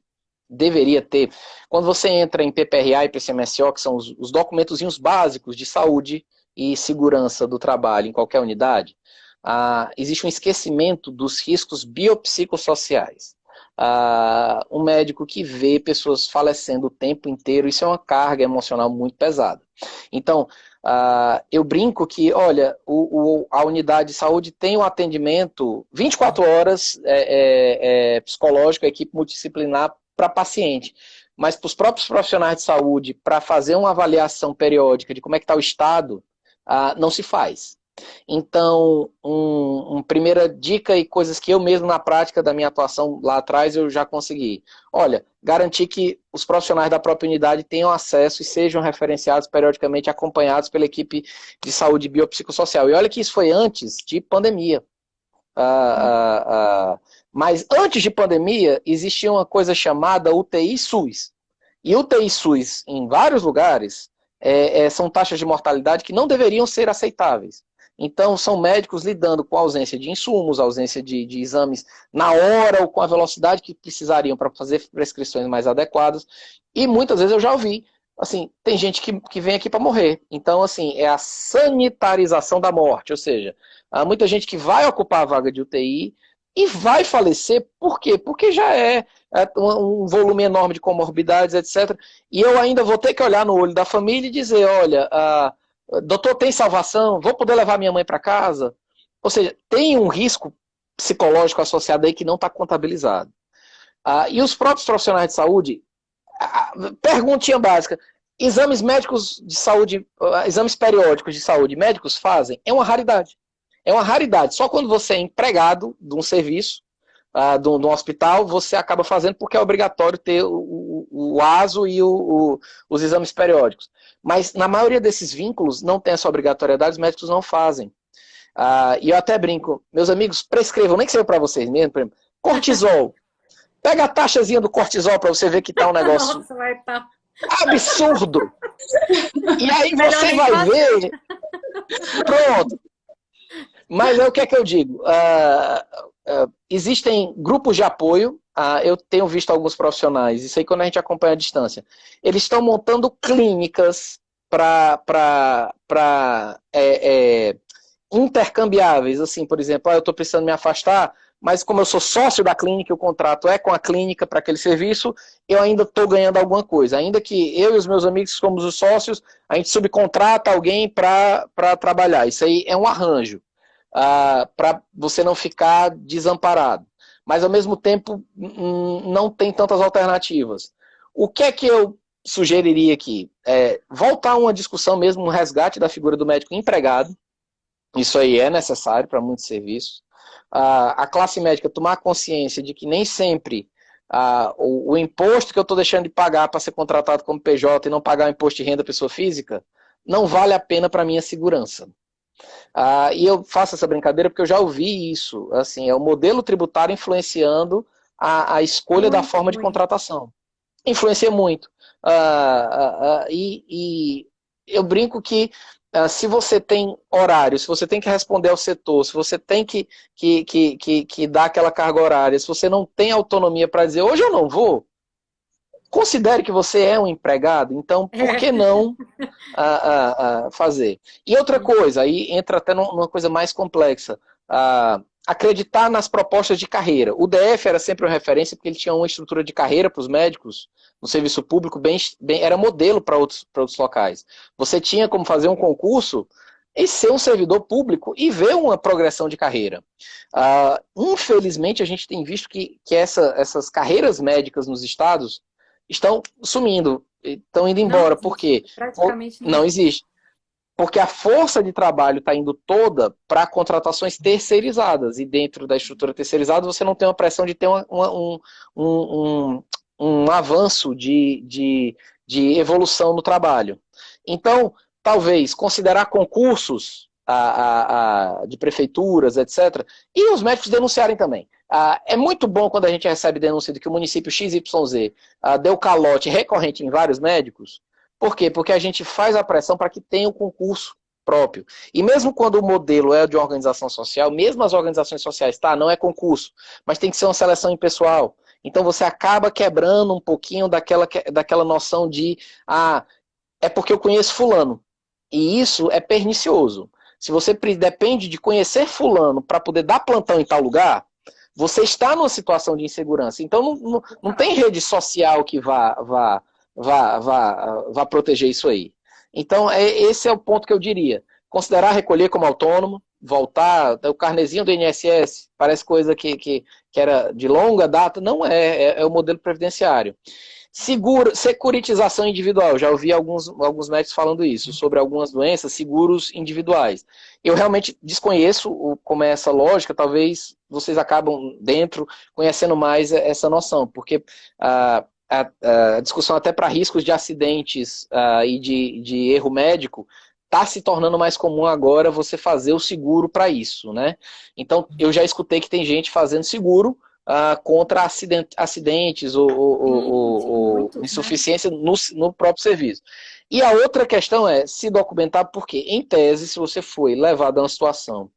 deveria ter, quando você entra em PPRA e PCMSO, que são os documentozinhos básicos de saúde e segurança do trabalho em qualquer unidade, existe um esquecimento dos riscos biopsicossociais. Um médico que vê pessoas falecendo o tempo inteiro, isso é uma carga emocional muito pesada. Então, eu brinco que, olha, a unidade de saúde tem um atendimento 24 horas psicológico, a equipe multidisciplinar para paciente. Mas para os próprios profissionais de saúde, para fazer uma avaliação periódica de como é que está o estado, não se faz. Então, uma primeira dica e coisas que eu mesmo na prática da minha atuação lá atrás eu já consegui. Olha, garantir que os profissionais da própria unidade tenham acesso e sejam referenciados periodicamente, acompanhados pela equipe de saúde biopsicossocial. E olha que isso foi antes de pandemia. Mas antes de pandemia, existia uma coisa chamada UTI SUS. E UTI SUS, em vários lugares, são taxas de mortalidade que não deveriam ser aceitáveis. Então, são médicos lidando com a ausência de insumos, ausência de exames na hora ou com a velocidade que precisariam para fazer prescrições mais adequadas. E muitas vezes eu já ouvi, assim, tem gente que vem aqui para morrer. Então, assim, é a sanitarização da morte, ou seja, há muita gente que vai ocupar a vaga de UTI e vai falecer, por quê? Porque já é um volume enorme de comorbidades, etc. E eu ainda vou ter que olhar no olho da família e dizer, olha, doutor, tem salvação? Vou poder levar minha mãe para casa? Ou seja, tem um risco psicológico associado aí que não está contabilizado. E os próprios profissionais de saúde, perguntinha básica, exames médicos de saúde, exames periódicos de saúde, médicos fazem? É uma raridade. É uma raridade. Só quando você é empregado de um serviço, de um hospital, você acaba fazendo porque é obrigatório ter o ASO e os exames periódicos. Mas na maioria desses vínculos não tem essa obrigatoriedade, os médicos não fazem. E eu até brinco, meus amigos, prescrevam, nem que seja para vocês mesmo, por exemplo, cortisol. Pega a taxazinha do cortisol para você ver que tá um negócio Nossa, vai estar absurdo. E aí você vai ver. Pronto. Mas é o que é que eu digo? Existem grupos de apoio. Eu tenho visto alguns profissionais, isso aí quando a gente acompanha a distância, eles estão montando clínicas para intercambiáveis. Assim, por exemplo, eu estou precisando me afastar, mas como eu sou sócio da clínica, o contrato é com a clínica para aquele serviço, eu ainda estou ganhando alguma coisa. Ainda que eu e os meus amigos, somos os sócios, a gente subcontrata alguém para trabalhar. Isso aí é um arranjo. Para você não ficar desamparado. Mas, ao mesmo tempo, não tem tantas alternativas. O que é que eu sugeriria aqui? Voltar a uma discussão mesmo, um resgate da figura do médico empregado. Isso aí é necessário para muitos serviços. A classe médica tomar consciência de que nem sempre o imposto que eu estou deixando de pagar para ser contratado como PJ e não pagar o imposto de renda à pessoa física não vale a pena para a minha segurança. E eu faço essa brincadeira porque eu já ouvi isso. Assim, é o modelo tributário influenciando a escolha da forma de contratação. Influencia muito. E eu brinco que se você tem horário, se você tem que responder ao setor, se você tem que dar aquela carga horária, se você não tem autonomia para dizer hoje eu não vou, considere que você é um empregado, então por que não fazer? E outra coisa, aí entra até numa coisa mais complexa, acreditar nas propostas de carreira. O DF era sempre uma referência porque ele tinha uma estrutura de carreira para os médicos no serviço público, era modelo para outros locais. Você tinha como fazer um concurso e ser um servidor público e ver uma progressão de carreira. Infelizmente, a gente tem visto que essas carreiras médicas nos estados estão sumindo, estão indo embora. Por quê? Praticamente não existe. Porque a força de trabalho está indo toda para contratações terceirizadas. E dentro da estrutura terceirizada você não tem uma pressão de ter um avanço de evolução no trabalho. Então, talvez considerar concursos de prefeituras, etc. E os médicos denunciarem também. É muito bom quando a gente recebe denúncia de que o município XYZ deu calote recorrente em vários médicos. Por quê? Porque a gente faz a pressão para que tenha um concurso próprio. E mesmo quando o modelo é de organização social, mesmo as organizações sociais, não é concurso, mas tem que ser uma seleção impessoal. Então você acaba quebrando um pouquinho daquela noção de é porque eu conheço fulano. E isso é pernicioso. Se você depende de conhecer fulano para poder dar plantão em tal lugar, você está numa situação de insegurança. Então não tem rede social que vá proteger isso aí. Então esse é o ponto que eu diria. Considerar recolher como autônomo, voltar, o carnezinho do INSS, parece coisa que era de longa data, não é o modelo previdenciário. Securitização individual, já ouvi alguns médicos falando isso, sobre algumas doenças, seguros individuais. Eu realmente desconheço como é essa lógica, talvez vocês acabam dentro conhecendo mais essa noção, porque a discussão até para riscos de acidentes e de erro médico está se tornando mais comum agora você fazer o seguro para isso, né? Então, eu já escutei que tem gente fazendo seguro contra acidentes ou muitos, né? insuficiência no próprio serviço. E a outra questão é se documentar, porque, em tese, se você foi levado a uma situação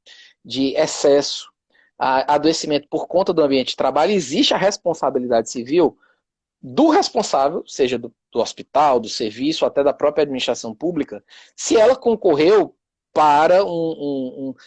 de excesso, adoecimento por conta do ambiente de trabalho, existe a responsabilidade civil do responsável, seja do hospital, do serviço, até da própria administração pública, se ela concorreu para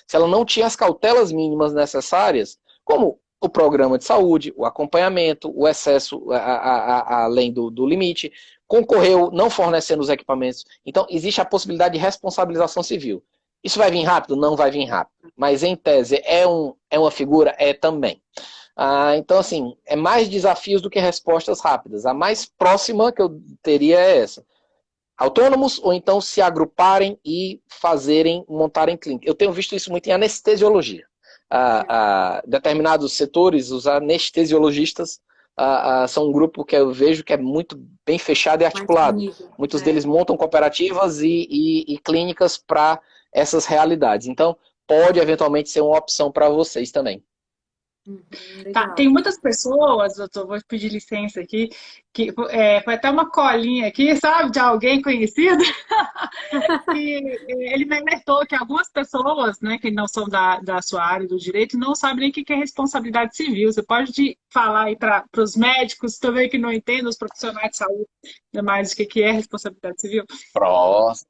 se ela não tinha as cautelas mínimas necessárias, como o programa de saúde, o acompanhamento, o excesso além do limite, concorreu não fornecendo os equipamentos. Então, existe a possibilidade de responsabilização civil. Isso vai vir rápido? Não vai vir rápido. Mas, em tese, é uma figura? É também. Então, assim, é mais desafios do que respostas rápidas. A mais próxima que eu teria é essa. Autônomos ou então se agruparem e montarem clínica. Eu tenho visto isso muito em anestesiologia. Determinados setores, os anestesiologistas são um grupo que eu vejo que é muito bem fechado e articulado. Muitos deles montam cooperativas e clínicas para essas realidades. Então, pode eventualmente ser uma opção para vocês também. Tá, tem muitas pessoas, doutor, vou pedir licença aqui, que foi até uma colinha aqui, sabe, de alguém conhecido, que ele me alertou que algumas pessoas, né, que não são da sua área do direito, não sabem nem o que é responsabilidade civil. Você pode falar aí para os médicos também que não entendem, os profissionais de saúde, mais o que é responsabilidade civil? Próximo.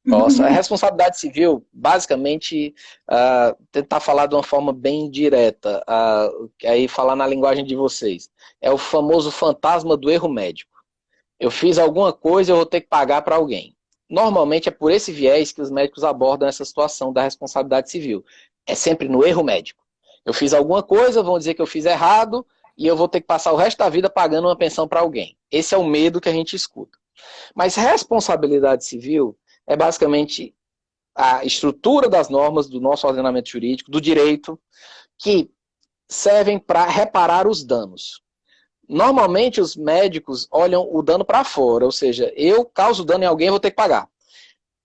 Nossa, a responsabilidade civil, basicamente, tentar falar de uma forma bem direta, aí falar na linguagem de vocês, é o famoso fantasma do erro médico. Eu fiz alguma coisa, eu vou ter que pagar para alguém. Normalmente é por esse viés que os médicos abordam essa situação da responsabilidade civil. É sempre no erro médico. Eu fiz alguma coisa, vão dizer que eu fiz errado, e eu vou ter que passar o resto da vida pagando uma pensão para alguém. Esse é o medo que a gente escuta. Mas responsabilidade civil é basicamente a estrutura das normas do nosso ordenamento jurídico, do direito, que servem para reparar os danos. Normalmente os médicos olham o dano para fora, ou seja, eu causo dano em alguém, eu vou ter que pagar.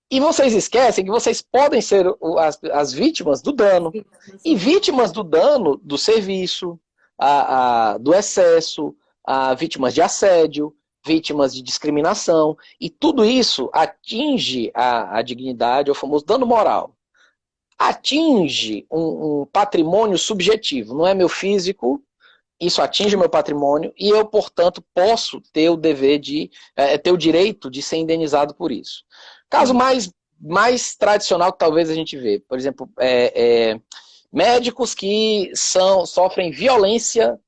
E vocês esquecem que vocês podem ser as vítimas do dano. E vítimas do dano do serviço, do excesso, vítimas de assédio, vítimas de discriminação, e tudo isso atinge a dignidade, o famoso dano moral. Atinge um patrimônio subjetivo, não é meu físico, isso atinge o meu patrimônio, e eu, portanto, posso ter o dever ter o direito de ser indenizado por isso. Caso mais tradicional que talvez a gente vê, por exemplo, médicos que sofrem violência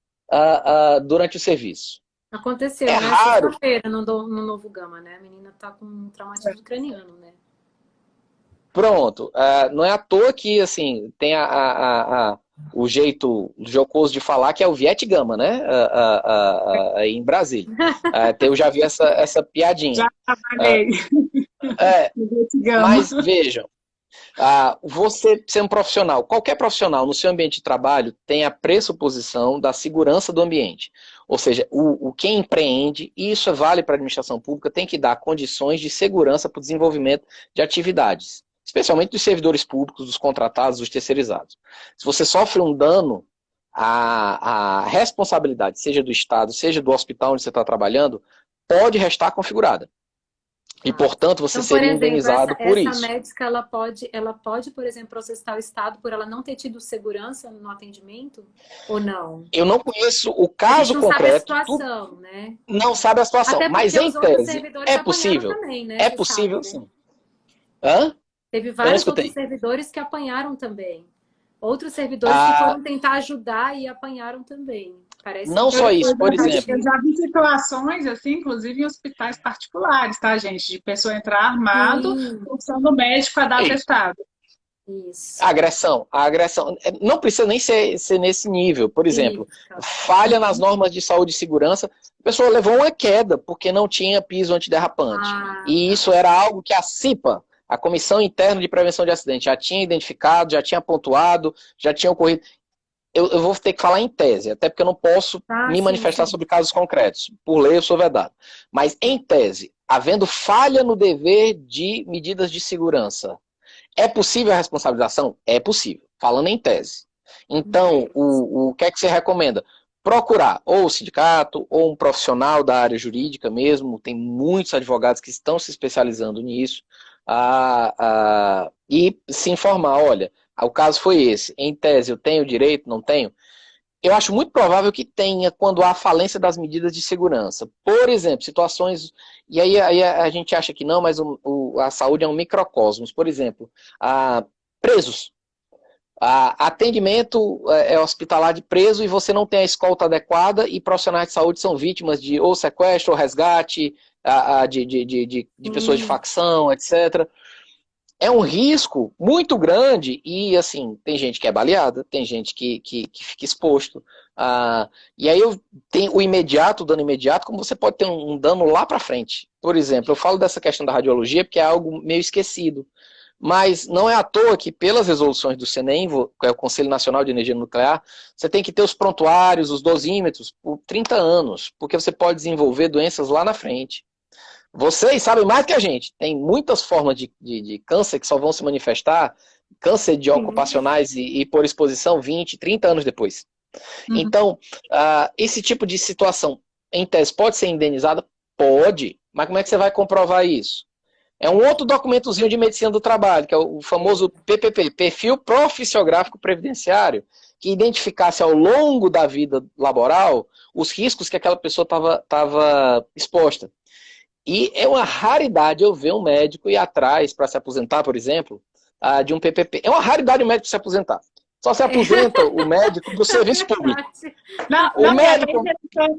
durante o serviço. Aconteceu, né? Raro. Sexta-feira no Novo Gama, né? A menina tá com um traumatismo craniano, né? Pronto. Não é à toa que, assim, tem o jeito jocoso de falar que é o Vietgama, né? Em Brasília. Eu já vi essa piadinha. Já trabalhei. Mas vejam, você ser um profissional, qualquer profissional no seu ambiente de trabalho tem a pressuposição da segurança do ambiente. Ou seja, quem empreende, e isso vale para a administração pública, tem que dar condições de segurança para o desenvolvimento de atividades, especialmente dos servidores públicos, dos contratados, dos terceirizados. Se você sofre um dano, a responsabilidade, seja do Estado, seja do hospital onde você está trabalhando, pode restar configurada. E, portanto, você seria indenizado por isso. Essa médica, ela pode, por exemplo, processar o Estado por ela não ter tido segurança no atendimento? Ou não? Eu não conheço o caso concreto. Não sabe a situação, né? Não sabe a situação. Mas, em tese, é possível. Também, né? É possível, sim. Hã? Teve vários outros servidores que apanharam também. Outros servidores que foram tentar ajudar e apanharam também. Parece não só isso, por exemplo. Eu já vi situações, assim, inclusive em hospitais particulares, tá, gente? De pessoa entrar armado, função do médico a dar atestado. Isso. A agressão. Não precisa nem ser nesse nível. Por exemplo, falha nas normas de saúde e segurança, a pessoa levou uma queda porque não tinha piso antiderrapante. E isso era algo que a CIPA, a Comissão Interna de Prevenção de Acidentes, já tinha identificado, já tinha pontuado, já tinha ocorrido. eu vou ter que falar em tese, até porque eu não posso me sim, manifestar sim. sobre casos concretos. Por lei, eu sou vedado. Mas, em tese, havendo falha no dever de medidas de segurança, é possível a responsabilização? É possível, falando em tese. Então, o que é que você recomenda? Procurar ou o sindicato, ou um profissional da área jurídica mesmo, tem muitos advogados que estão se especializando nisso, e se informar, olha, o caso foi esse, em tese eu tenho direito, não tenho? Eu acho muito provável que tenha quando há falência das medidas de segurança. Por exemplo, situações. E aí a gente acha que não, mas a saúde é um microcosmos. Por exemplo, presos. Atendimento hospitalar de preso e você não tem a escolta adequada e profissionais de saúde são vítimas de ou sequestro ou resgate de pessoas de facção, etc. É um risco muito grande e, assim, tem gente que é baleada, tem gente que fica exposto. E aí tem o imediato, o dano imediato, como você pode ter um dano lá para frente. Por exemplo, eu falo dessa questão da radiologia porque é algo meio esquecido. Mas não é à toa que, pelas resoluções do CNEM, que é o Conselho Nacional de Energia Nuclear, você tem que ter os prontuários, os dosímetros, por 30 anos, porque você pode desenvolver doenças lá na frente. Vocês sabem mais que a gente. Tem muitas formas de câncer que só vão se manifestar, câncer de ocupacionais e por exposição 20, 30 anos depois. Então, esse tipo de situação, em tese, pode ser indenizada? Pode. Mas como é que você vai comprovar isso? É um outro documentozinho de medicina do trabalho, que é o famoso PPP, Perfil Profissiográfico Previdenciário, que identificasse ao longo da vida laboral os riscos que aquela pessoa estava exposta. E é uma raridade eu ver um médico ir atrás para se aposentar, por exemplo, de um PPP. É uma raridade o médico se aposentar. Só se aposenta o médico do serviço público. Não, O não, médico...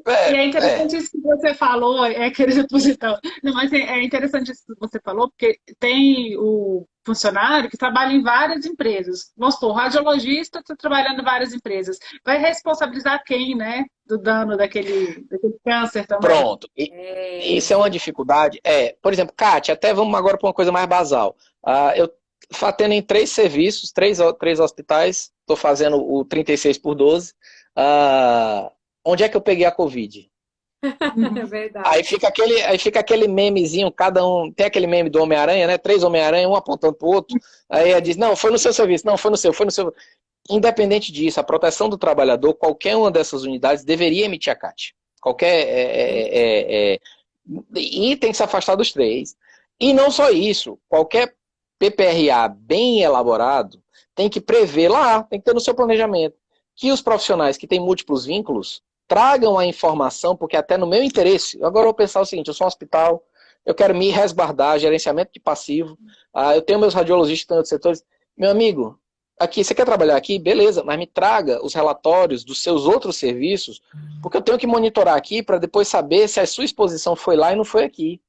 e é interessante isso que você falou, querido depositar. Não, mas é interessante isso que você falou, porque tem o funcionário que trabalha em várias empresas. Vamos supor, o radiologista está trabalhando em várias empresas. Vai responsabilizar quem, né? Do dano daquele câncer também. Pronto. Isso é uma dificuldade. Por exemplo, Kátia, até vamos agora para uma coisa mais basal. Eu atendo em 3 serviços, 3 hospitais, estou fazendo o 36 por 12. Onde é que eu peguei a Covid? É verdade. Aí fica aquele memezinho, cada um. Tem aquele meme do Homem-Aranha, né? 3 Homem-Aranha, um apontando pro outro. Aí diz, não, foi no seu serviço, não, foi no seu, foi no seu. Independente disso, a proteção do trabalhador, qualquer uma dessas unidades deveria emitir a CAT. E tem que se afastar dos 3. E não só isso, qualquer PPRA bem elaborado tem que prever lá, tem que ter no seu planejamento, que os profissionais que têm múltiplos vínculos tragam a informação, porque até no meu interesse, agora eu vou pensar o seguinte, eu sou um hospital, eu quero me resguardar, gerenciamento de passivo, eu tenho meus radiologistas em outros setores, meu amigo, aqui, você quer trabalhar aqui? Beleza, mas me traga os relatórios dos seus outros serviços, porque eu tenho que monitorar aqui para depois saber se a sua exposição foi lá e não foi aqui.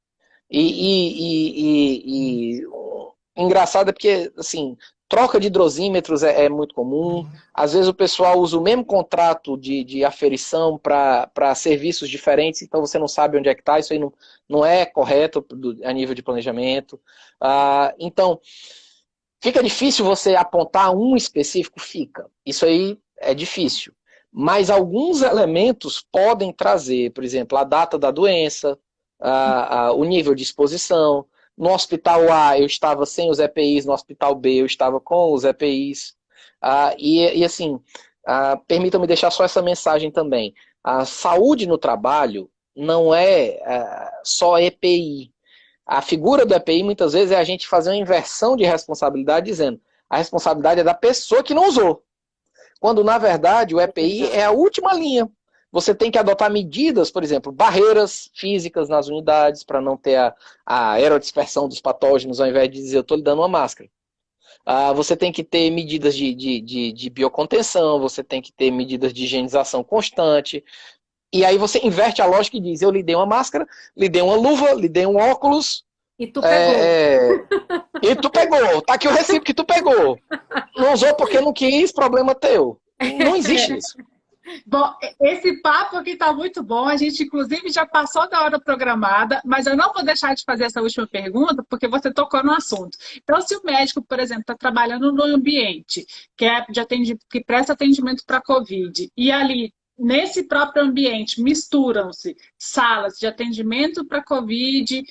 Engraçado é porque, assim, troca de dosímetros é muito comum. Às vezes o pessoal usa o mesmo contrato de aferição para serviços diferentes, então você não sabe onde é que está, isso aí não é correto a nível de planejamento. Então, fica difícil você apontar um específico? Fica. Isso aí é difícil. Mas alguns elementos podem trazer, por exemplo, a data da doença, o nível de exposição. No hospital A eu estava sem os EPIs, no hospital B eu estava com os EPIs. Assim, permitam-me deixar só essa mensagem também. A saúde no trabalho não é só EPI. A figura do EPI muitas vezes é a gente fazer uma inversão de responsabilidade dizendo a responsabilidade é da pessoa que não usou. Quando, na verdade, o EPI é a última linha. Você tem que adotar medidas, por exemplo, barreiras físicas nas unidades para não ter a aerodispersão dos patógenos, ao invés de dizer eu estou lhe dando uma máscara. Você tem que ter medidas de biocontenção, você tem que ter medidas de higienização constante. E aí você inverte a lógica e diz, eu lhe dei uma máscara, lhe dei uma luva, lhe dei um óculos. E tu pegou. E tu pegou. Tá aqui o recibo que tu pegou. Não usou porque não quis, problema teu. Não existe isso. Bom, esse papo aqui está muito bom. A gente, inclusive, já passou da hora programada, mas eu não vou deixar de fazer essa última pergunta, porque você tocou no assunto. Então, se o médico, por exemplo, está trabalhando no ambiente que, que presta atendimento para a Covid, e ali, nesse próprio ambiente, misturam-se salas de atendimento para Covid,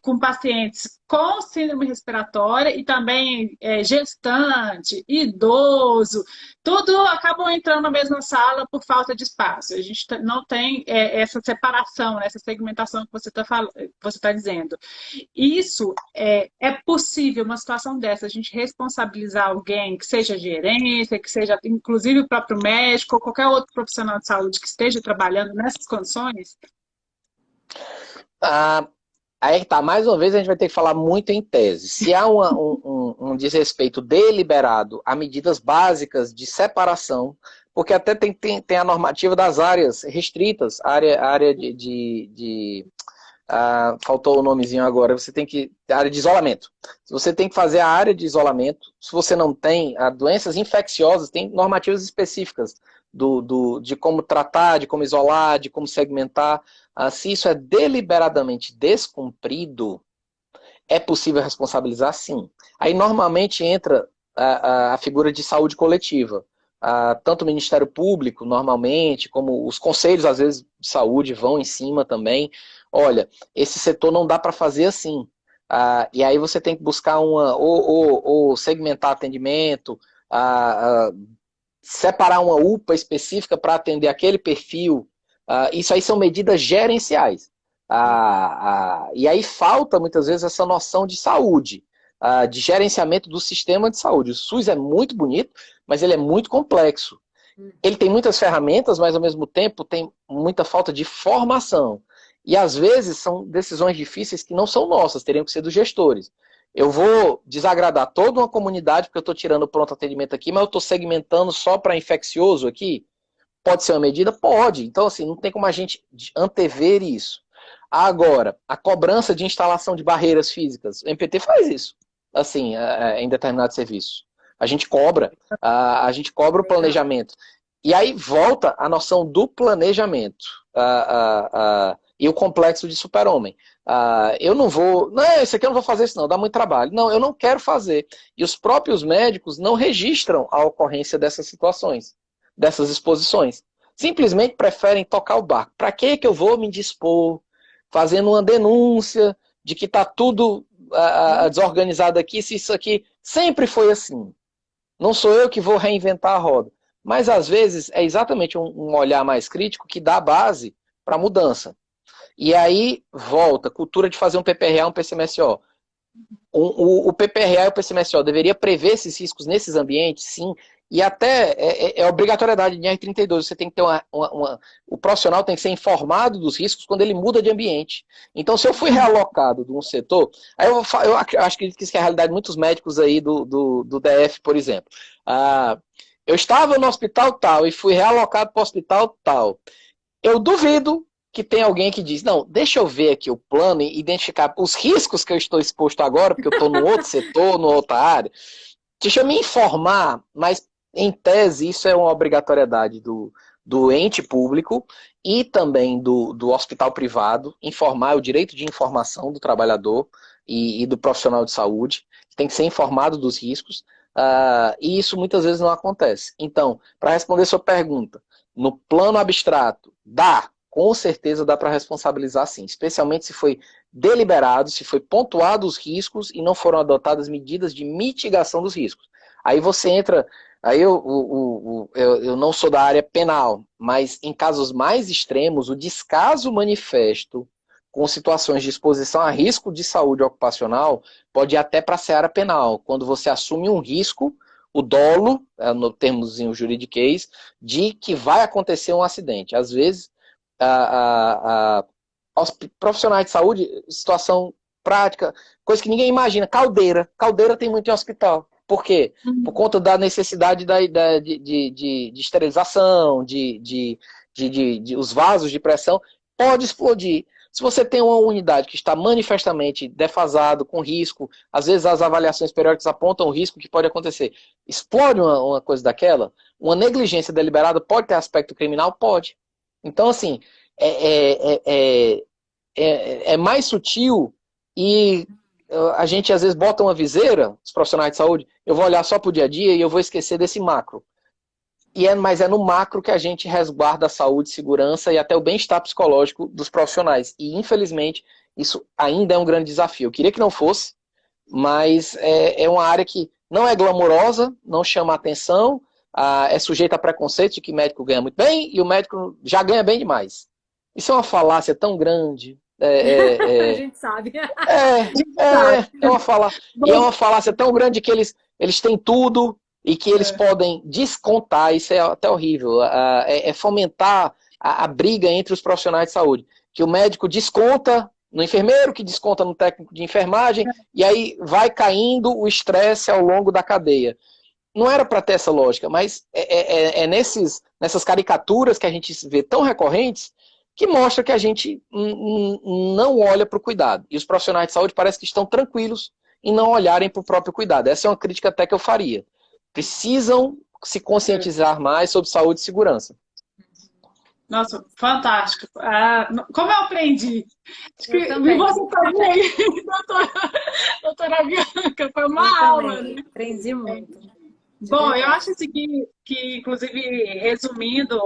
com pacientes com síndrome respiratória e também gestante, idoso, tudo acabam entrando na mesma sala por falta de espaço. A gente não tem essa separação, né, essa segmentação que você tá dizendo. Isso é possível, uma situação dessa, a gente responsabilizar alguém, que seja gerência, que seja inclusive o próprio médico, ou qualquer outro profissional de saúde que esteja trabalhando nessas condições? Ah, aí que tá, mais uma vez a gente vai ter que falar muito em tese. Se há um desrespeito deliberado a medidas básicas de separação, porque até tem a normativa das áreas restritas, área faltou o nomezinho agora, você tem que. Área de isolamento. Você tem que fazer a área de isolamento. Se você não tem doenças infecciosas, tem normativas específicas de como tratar, de como isolar, de como segmentar. Se isso é deliberadamente descumprido, é possível responsabilizar, sim. Aí normalmente entra a figura de saúde coletiva. Tanto o Ministério Público, normalmente, como os conselhos, às vezes, de saúde vão em cima também. Olha, esse setor não dá para fazer assim. E aí você tem que buscar ou segmentar atendimento, separar uma UPA específica para atender aquele perfil. Isso aí são medidas gerenciais. E aí falta, muitas vezes, essa noção de saúde, de gerenciamento do sistema de saúde. O SUS é muito bonito, mas ele é muito complexo. Ele tem muitas ferramentas, mas, ao mesmo tempo, tem muita falta de formação. E, às vezes, são decisões difíceis que não são nossas, teriam que ser dos gestores. Eu vou desagradar toda uma comunidade porque eu estou tirando o pronto atendimento aqui, mas eu estou segmentando só para infeccioso aqui? Pode ser uma medida? Pode. Então, assim, não tem como a gente antever isso. Agora, a cobrança de instalação de barreiras físicas, o MPT faz isso, assim, em determinados serviços. A gente cobra o planejamento. E aí volta a noção do planejamento e o complexo de super-homem. Eu não vou, não, isso aqui eu não vou fazer isso não, dá muito trabalho. Não, eu não quero fazer. E os próprios médicos não registram a ocorrência dessas situações, dessas exposições. Simplesmente preferem tocar o barco. Para que eu vou me dispor, fazendo uma denúncia de que está tudo desorganizado aqui, se isso aqui sempre foi assim. Não sou eu que vou reinventar a roda. Mas, às vezes, é exatamente um olhar mais crítico que dá base para a mudança. E aí, volta, cultura de fazer um PPRA, um PCMSO. O PPRA e o PCMSO deveria prever esses riscos nesses ambientes, sim, e até é obrigatoriedade de R32. Você tem que ter o profissional tem que ser informado dos riscos quando ele muda de ambiente. Então, se eu fui realocado de um setor, aí eu acho que isso é a realidade de muitos médicos aí do DF, por exemplo. Eu estava no hospital tal e fui realocado para o hospital tal. Eu duvido que tem alguém que diz, não, deixa eu ver aqui o plano e identificar os riscos que eu estou exposto agora, porque eu estou no outro setor, numa outra área. Deixa eu me informar, mas em tese isso é uma obrigatoriedade do ente público e também do hospital privado, informar o direito de informação do trabalhador e do profissional de saúde, tem que ser informado dos riscos, e isso muitas vezes não acontece. Então, para responder sua pergunta, no plano abstrato, com certeza dá para responsabilizar sim, especialmente se foi deliberado, se foi pontuado os riscos e não foram adotadas medidas de mitigação dos riscos. Aí você entra, aí eu não sou da área penal, mas em casos mais extremos, o descaso manifesto com situações de exposição a risco de saúde ocupacional pode ir até para a seara penal, quando você assume um risco, o dolo, no termozinho juridiquês, de que vai acontecer um acidente. Às vezes, profissionais de saúde, situação prática, coisa que ninguém imagina, caldeira. Caldeira tem muito em hospital. Por quê? Por conta da necessidade de esterilização, os vasos de pressão, pode explodir. Se você tem uma unidade que está manifestamente defasado, com risco, às vezes as avaliações periódicas apontam o risco que pode acontecer. Explode uma coisa daquela, uma negligência deliberada pode ter aspecto criminal? Pode. Então, assim, é mais sutil e a gente às vezes bota uma viseira, os profissionais de saúde, eu vou olhar só para o dia a dia e eu vou esquecer desse macro. Mas é no macro que a gente resguarda a saúde, segurança e até o bem-estar psicológico dos profissionais. E, infelizmente, isso ainda é um grande desafio. Eu queria que não fosse, mas é uma área que não é glamourosa, não chama atenção, é sujeita a preconceito de que médico ganha muito bem e o médico já ganha bem demais. Isso é uma falácia tão grande. A gente sabe. É uma falácia tão grande que eles têm tudo e que eles podem descontar, isso é até horrível, fomentar a briga entre os profissionais de saúde, que o médico desconta no enfermeiro, que desconta no técnico de enfermagem, e aí vai caindo o estresse ao longo da cadeia. Não era para ter essa lógica, mas nessas caricaturas que a gente vê tão recorrentes, que mostra que a gente não olha para o cuidado. E os profissionais de saúde parece que estão tranquilos em não olharem para o próprio cuidado. Essa é uma crítica até que eu faria. Precisam se conscientizar mais sobre saúde e segurança. Nossa, fantástico. Como eu aprendi? Acho que e você também, doutora Bianca, foi uma aula. Né? Aprendi muito. Bom, eu acho assim que inclusive, resumindo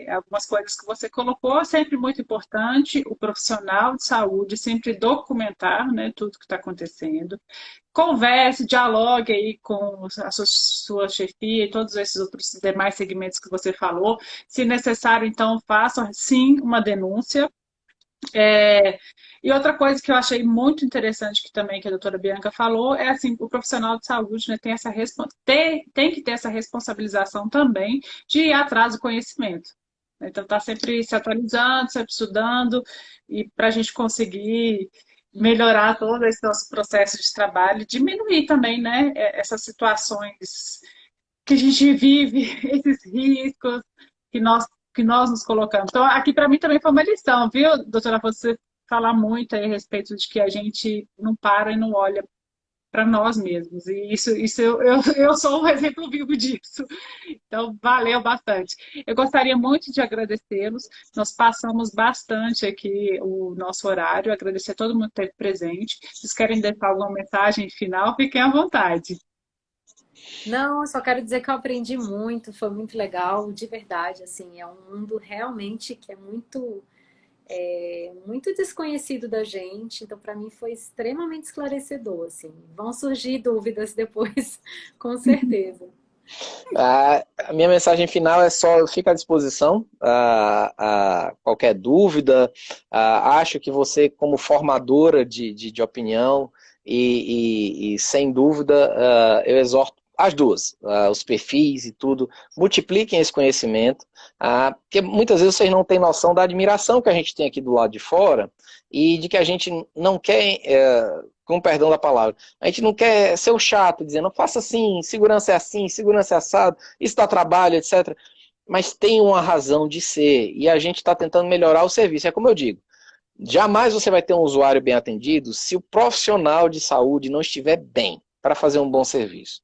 algumas coisas que você colocou, é sempre muito importante o profissional de saúde sempre documentar, né, tudo que está acontecendo. Converse, dialogue aí com a sua chefia e todos esses outros demais segmentos que você falou. Se necessário, então, faça, sim, uma denúncia. E outra coisa que eu achei muito interessante que também que a doutora Bianca falou é assim, o profissional de saúde, né, tem que ter essa responsabilização também de ir atrás do conhecimento. Então, está sempre se atualizando, sempre estudando, e para a gente conseguir melhorar todo esse nosso processo de trabalho, diminuir também, né, essas situações que a gente vive, esses riscos que nós nos colocamos. Então, aqui para mim também foi uma lição, viu, doutora? Você falar muito aí a respeito de que a gente não para e não olha para nós mesmos. E isso eu sou um exemplo vivo disso. Então, valeu bastante. Eu gostaria muito de agradecê-los. Nós passamos bastante aqui o nosso horário. Agradecer a todo mundo que esteve presente. Vocês querem deixar alguma mensagem final? Fiquem à vontade. Não, eu só quero dizer que eu aprendi muito, foi muito legal, de verdade, assim, é um mundo realmente que é muito desconhecido da gente, então para mim foi extremamente esclarecedor, assim. Vão surgir dúvidas depois, com certeza. A minha mensagem final é só, eu fico à disposição a qualquer dúvida. Acho que você, como formadora de opinião, e sem dúvida, eu exorto as duas, os perfis e tudo, multipliquem esse conhecimento, porque muitas vezes vocês não têm noção da admiração que a gente tem aqui do lado de fora e de que a gente não quer, com perdão da palavra, a gente não quer ser o chato, dizendo, faça assim, segurança é assim, segurança é assado, isso dá trabalho, etc. Mas tem uma razão de ser e a gente está tentando melhorar o serviço. É como eu digo, jamais você vai ter um usuário bem atendido se o profissional de saúde não estiver bem para fazer um bom serviço.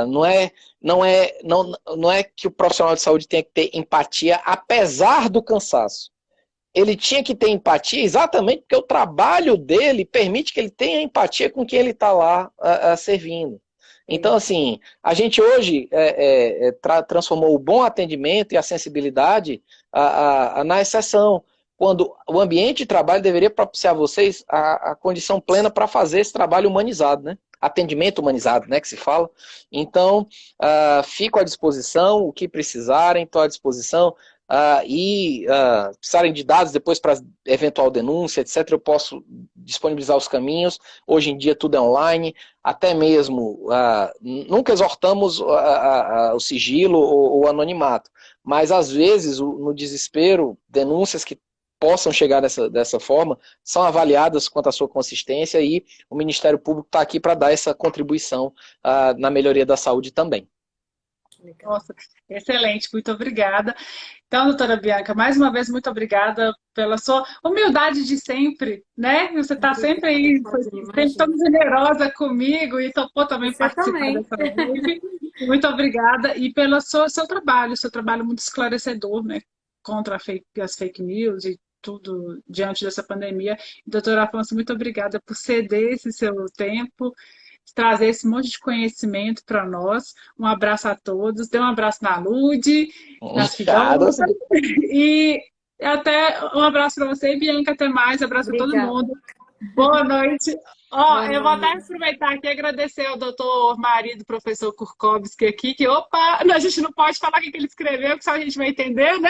Não é que o profissional de saúde tenha que ter empatia apesar do cansaço. Ele tinha que ter empatia exatamente porque o trabalho dele permite que ele tenha empatia com quem ele está lá servindo. Então, assim, a gente hoje transformou o bom atendimento e a sensibilidade na exceção, quando o ambiente de trabalho deveria propiciar a vocês a condição plena para fazer esse trabalho humanizado, né? Atendimento humanizado, né, que se fala. Então, fico à disposição, o que precisarem, estou à disposição. Precisarem de dados depois para eventual denúncia, etc., eu posso disponibilizar os caminhos. Hoje em dia tudo é online, até mesmo, nunca exortamos o sigilo ou o anonimato, mas às vezes, no desespero, denúncias que possam chegar dessa forma, são avaliadas quanto à sua consistência e o Ministério Público está aqui para dar essa contribuição na melhoria da saúde também. Legal. Nossa, excelente, muito obrigada. Então, doutora Bianca, mais uma vez, muito obrigada pela sua humildade de sempre, né? Você está sempre Obrigada, aí, foi Claudine, sempre tão imagina. generosa comigo e topou também Você participar também. dessa live. Muito obrigada e pelo seu trabalho muito esclarecedor, né? Contra as fake news e tudo diante dessa pandemia. Doutora Afonso, muito obrigada por ceder esse seu tempo, trazer esse monte de conhecimento para nós. Um abraço a todos. Dê um abraço na Lude, nas Claro. filhotas. E até um abraço para você, Bianca. Até mais. Abraço a todo Obrigada. mundo. Boa noite. Ó, Boa eu vou até noite. aproveitar aqui e agradecer ao doutor marido, professor Kurkowski aqui, que, opa, a gente não pode falar o que ele escreveu, que só a gente vai entender, né?